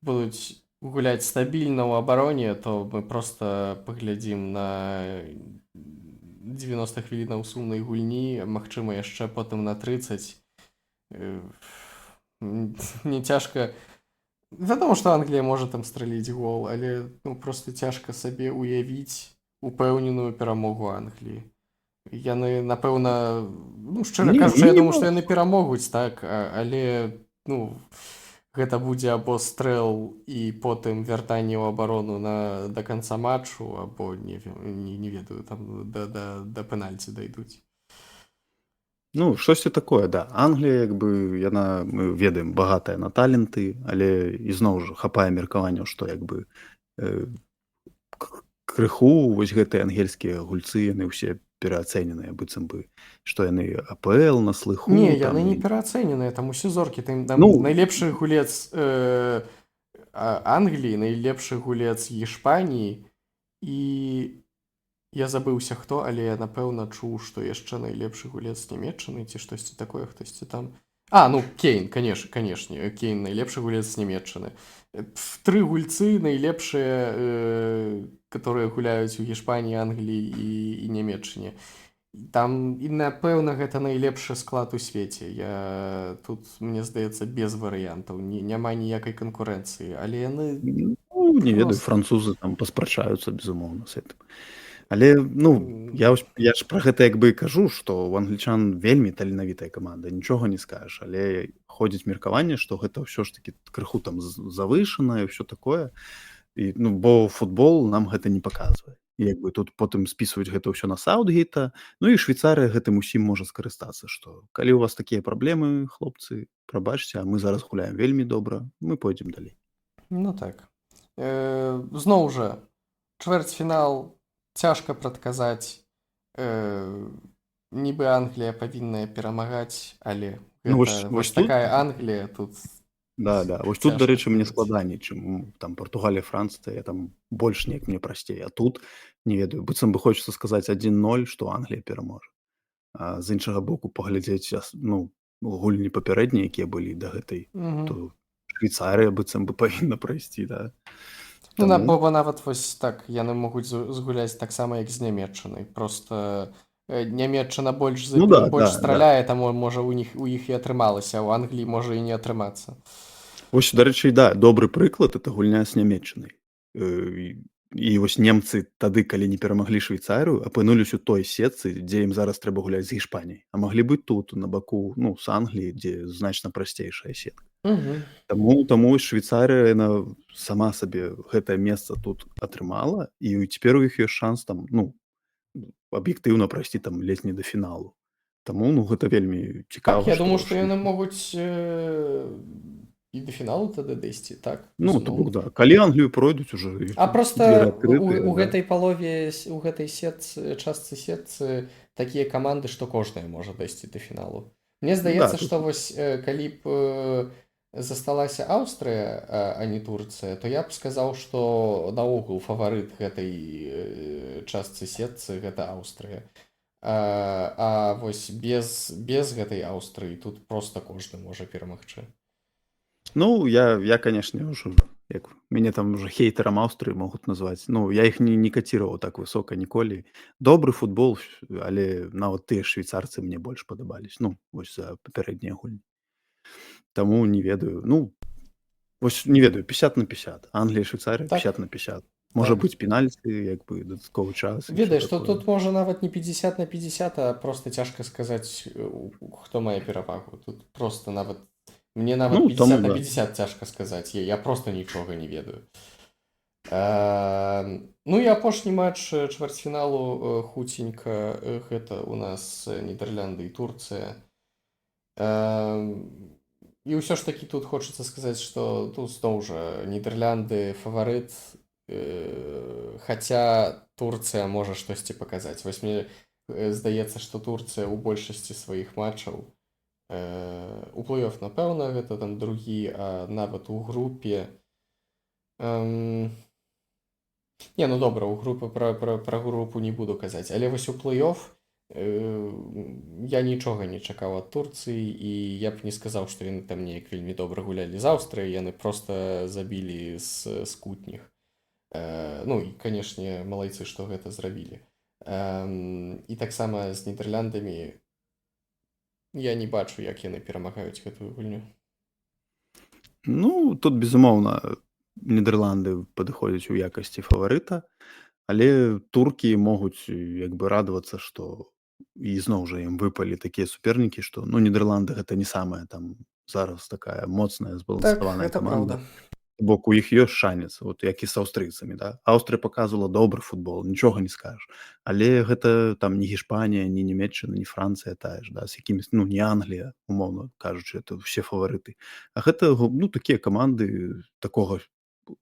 будуць гуляць стабільна ў абароне, то мы проста паглядзім на 90 хвілінаў сумнай гульні, магчыма, яшчэ потым на 30. Мне цяжка. Вядома, што Англія можа там страліць гол, але проста цяжка сабе ўявіць упэўненую перамогу Англіі. Яны, напэўна, шчыра кажучы, я думаю, што яны перамогуць, так, але, гэта будзе або стрэл і потым вяртанне ў абарону да канца матчу, або не ведаю, там да пенальці дайдуць. Ну, штосьці такое, да. Англія, як бы, яна, мы ведаем, багатая на таленты, але ізноў жа хапае меркаванняў, што, як бы, крыху вось гэтыя ангельскія гульцы, яны ўсе пераацэненыя, быццам бы, што яны АПЛ на слыху. Не, яны не пераацэненыя, там усе зоркі, там найлепшы гулец Англіі, найлепшы гулец Іспаніі, і я забыўся хто, але я, напэўна, чуў, што яшчэ найлепшы гулец Нямецчыны, ці штосьці такое, хтосьці там. Кейн, канешне, Кейн найлепшы гулец Нямецчыны. 3 гульцы найлепшыя, которые гуляюць у Іспаніі, Англіі і Нямецчыне. Там, і, напэўна, гэта найлепшы склад у свеце. Тут, мне здаецца, без варыянтаў, няма ніякай канкурэнцыі, але яны... Не ведаю, французы там паспрачаюцца, безумоўна, з гэтым. Але, я ж пра гэта як бы кажу, што ў англічан вельмі таленавітая каманда, нічога не скажаш, але ходзіць меркаванне, што гэта ўсё ж такі крыху там завышанае, ўсё такое, і, бо футбол нам гэта не паказвае. І як бы тут потым спісваюць гэта ўсё на Саутгейта, і Швейцарыя гэтым усім можа скарыстацца, што калі ў вас такія праблемы, хлопцы, прабачце, а мы зараз гуляем вельмі добра, мы пойдзем далей. Ну так. Зноў жа, чвэрцьфінал цяжка прадказаць, нібы Англія павінная перамагаць, але вось такая Англія тут. Да, вось тут, дарэчы, мне складаней, чым там Партугалія, Францыя, я там больш неяк мне прасцей, а тут, не ведаю, быццам бы хочацца сказаць 1-0, што Англія пераможа. А з іншага боку паглядзець, гульні папярэднія, якія былі да гэтай, то Швейцарыя быццам бы павінна прайсці, да. Бо нават вось так, яны могуць згуляць таксама, як з Нямецчынай. Проста Нямецчына больш страляе, таму, можа, у іх і атрымалася, а ў Англіі можа і не атрымацца. Вось, дарэчы, добры прыклад, это гульня з Нямецчынай. І вось немцы тады, калі не перамаглі Швейцарыю, апынуліся ў той сетцы, дзе ім зараз трэба гуляць з Іспаніяй. А маглі быць тут, на баку, з Англіі, дзе значна прасцейшая сетка. Мгм. Таму Швейцарыя яна сама сабе гэтае месца тут атрымала, і цяпер у іх ёсць шанс там, ну, аб'ектыўна прайсці там ледзь не да фіналу. Таму, ну, гэта вельмі Так, цікава, я думаю, што што яны могуць і да фіналу тады дайсці, так, ну, то бок, безумоўна. да. Калі Англію пройдуць ужо А дзверы проста адкрытыя, у да. гэтай палове у гэтай частцы сетцы такія каманды, што кожная можа дайсці да фіналу. Мне Да, здаецца, тут што вось калі б засталася Аўстрыя, а не Турцыя, то я б сказаў, што наогул фаварыт гэтай частцы сетцы гэта Аўстрыя. А вось без гэтай Аўстрыі тут проста кожны можа перамагчы. ну, я, канешне, ўжо як мяне там уже хейтарам Аўстрыі могуць назваць. Ну, я іх не каціраваў так высока ніколі. Добры футбол, але нават тыя швейцарцы мне больш падабались. Ну, вось за папярэднія гульні. Таму не ведаю. Ну, вось не ведаю, 50/50. Англія, Швейцарыя Так, 50/50. Можа так. быць пенальці, як бы дадатковы час і ўсё Ведаеш, што такое. тут можа нават не 50/50, а проста цяжка сказаць, хто мае перавагу. Тут проста нават мне нават Ну, таму да. 50/50 цяжка сказаць. Я проста нічога не ведаю. Ну і апошні матч чвэрцьфіналу хуценька гэта у нас Нідерлянды і Турцыя. І ўсё ж такі тут хочацца сказаць, што тут зноў жа Нідерлянды фаварыт, хаця Турцыя можа штосьці паказаць. Вось мне здаецца, што Турцыя ў большасці сваіх матчаў у плэй-оф, напэўна, гэта там другі, а нават у групе. Не, ну добра, у групы пра групу не буду казаць, але вось у плэй-оф я нічога не чакаў ад Турцыі, і я б не сказаў, што яны там неяк вельмі добра гулялі з Аўстрыяй, яны проста забілі з скутніх. Ну і, канешне, малайцы, што гэта зрабілі. І таксама з Нідерландамі я не бачу, як яны перамагаюць гэтую гульню. Ну, тут, безумоўна, Нідерланды падыходзяць у якасці фаварыта, але туркі могуць як бы радавацца, што і зноў жа ім выпалі такія супернікі, што, ну, Нідерланды гэта не самая там зараз такая моцная, Так, збалансаваная гэта каманда. праўда. Бок у іх ёсць шанец, вот як і з аўстрыйцамі, да. Аўстрыя паказвала добры футбол, нічога не скажаш. Але гэта там не Гішпанія, не Нямецчына, не Францыя тая ж, да, з якімись, ну, не Англія, умоўна кажучы, это ўсе фаварыты. А гэта, ну, такія каманды такога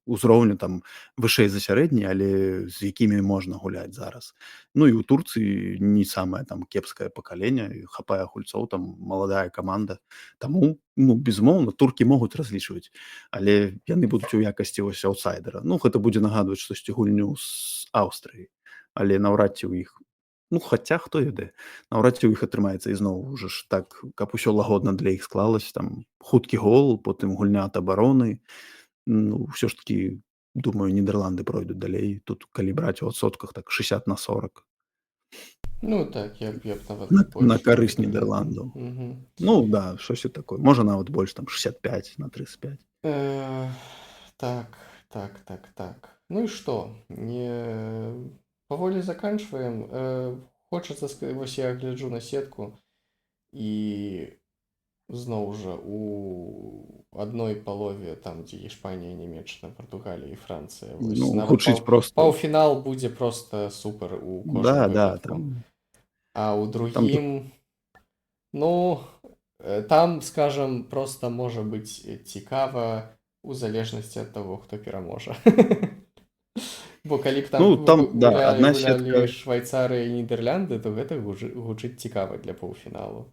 узроўню там вышэй за сярэдні, але з якімі можна гуляць зараз. Ну і ў Турцыі не самае там кепскае пакаленне, і хапае гульцоў, там маладая каманда. Таму, ну, безумоўна, туркі могуць разлічваць, але яны будуць у якасці вось аўтсайдера. Ну, гэта будзе нагадваць штосьці гульню з Аўстрыяй, але наўрад ці ў іх, ну, хаця хто ведае, наўрад ці ў іх атрымаецца ізноў уже ж так, каб усё лагодна для іх склалася, там хуткі гол, потым гульня ад абароны. Ну, ўсё ж такі, думаю, Нідерланды пройдуць далей. Тут калі браць у адсотках так 60/40 Ну так, я б нават на больш карысць выдаю. Нідерландаў. Мгм. Ну да, штосьці такое. Можа нават больш там 65/35. Э, Так, так, так, так. Ну і што? Не паволі заканчваем. Хочацца вось я гляджу на сетку, і зноў жа у адной палове там, дзе Іспанія, Нямецчына, Партугалія і Францыя. Вось Ну, нават гучыць проста. паўфінал будзе проста супер у кожным Да, да, выпадку. там А ў там тут другім, ну, там, скажам, проста можа быць цікава у залежнасці ад таго, хто пераможа. Бо калі б там ну, там, да, адна гулялі сетка. Швайцарыя і Нідерлянды, то гэта гучыць цікава для паўфіналу.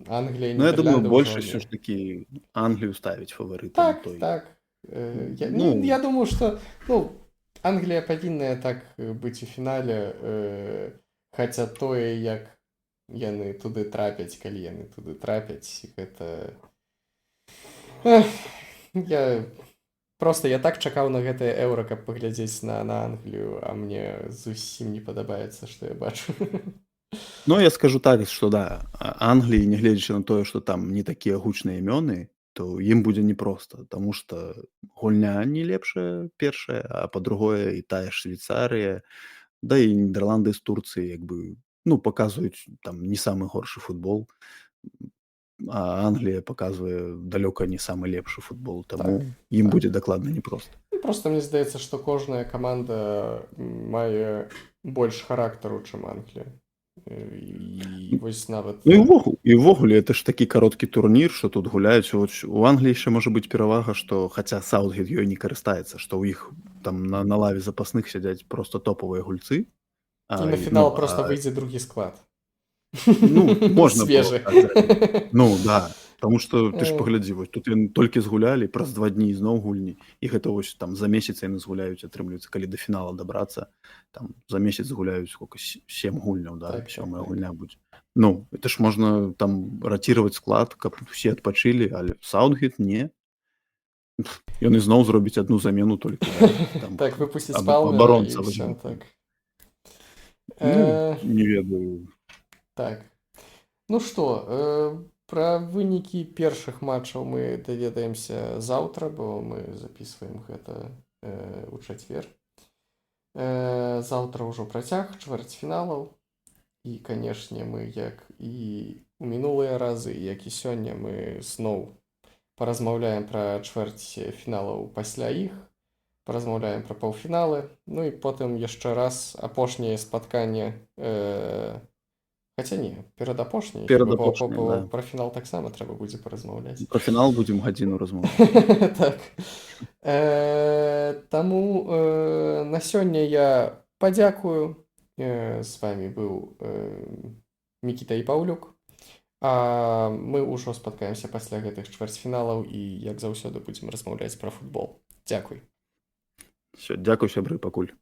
Англія і Ну, я думаю, Нідерлянды ўжо большасць не. усё ж такі Англію ставіць фаварытам Так, той. так. Ну, Ну, я думаю, што, ну, Англія павінная так быць у фінале, хаця тое, як яны туды трапяць, калі яны туды трапяць, гэта... Эх, я так чакаў на гэтае еўра, каб паглядзець на Англію, а мне зусім не падабаецца, што я бачу. ну, я скажу так, што да, Англіі, нягледзячы на тое, што там не такія гучныя імёны, то ім будзе непроста, таму што гульня не лепшая першая, а па-другое, і тая ж Швейцарыя, да і Нідерланды з Турцыяй як бы, ну, паказваюць там не самы горшы футбол. а Англія паказвае далёка не самы лепшы футбол, Так, таму ім так. будзе дакладна непроста. Ну, просто мне здаецца, што кожная каманда мае больш характару, чым Англія. І вось нават Ну і ўвогуле это ж такі кароткі турнір, што тут гуляюць. У Англіі яшчэ можа быць перавага, што хаця Саутгейт ёй не карыстаецца, што ў іх там на лаве запасных сядзяць проста топавыя гульцы. і на фінал проста выйдзе другі склад. Ну, можна было Свежы. так зрабіць. Ну да, таму што ты ж Э. паглядзі, вось тут яны толькі згулялі, праз 2 дні зноў гульні, і гэта вось там за месяц яны згуляюць, атрымліваецца, калі да фінала дабрацца, там за месяц згуляюць сколько 7 гульняў, да, Так, так, 7-я так. гульня будзе. Ну, это ж можна там ратировать склад, каб усе адпачылі, але Саутгейт не. Ён ізноў зробіць адну замену толькі, там Так, выпусціць абаронца Палмера і возьме. ўсё, так. Ну, не ведаю. Так. Ну што, пра вынікі першых матчаў мы даведаемся заўтра, бо мы запісваем гэта ў чацвер. Заўтра ўжо працяг чвэрцьфіналаў. І, канешне, мы, як і ў мінулыя разы, як і сёння, мы зноў паразмаўляем пра чвэрцьфіналаў пасля іх, паразмаўляем пра паўфіналы, ну і потым яшчэ раз апошняе спатканне, хаця не, перадапошняе, Перадапошняе, бо да. пра фінал таксама трэба будзе паразмаўляць. Пра фінал будзем гадзіну размаўляць. Так. Таму на сёння я падзякую. З вамі быў Мікіта і Паўлюк. А мы ўжо спаткаемся пасля гэтых чвэрцьфіналаў і, як заўсёды, будзем размаўляць пра футбол. Дзякуй. Всё, дзякуй, сябры, пакуль.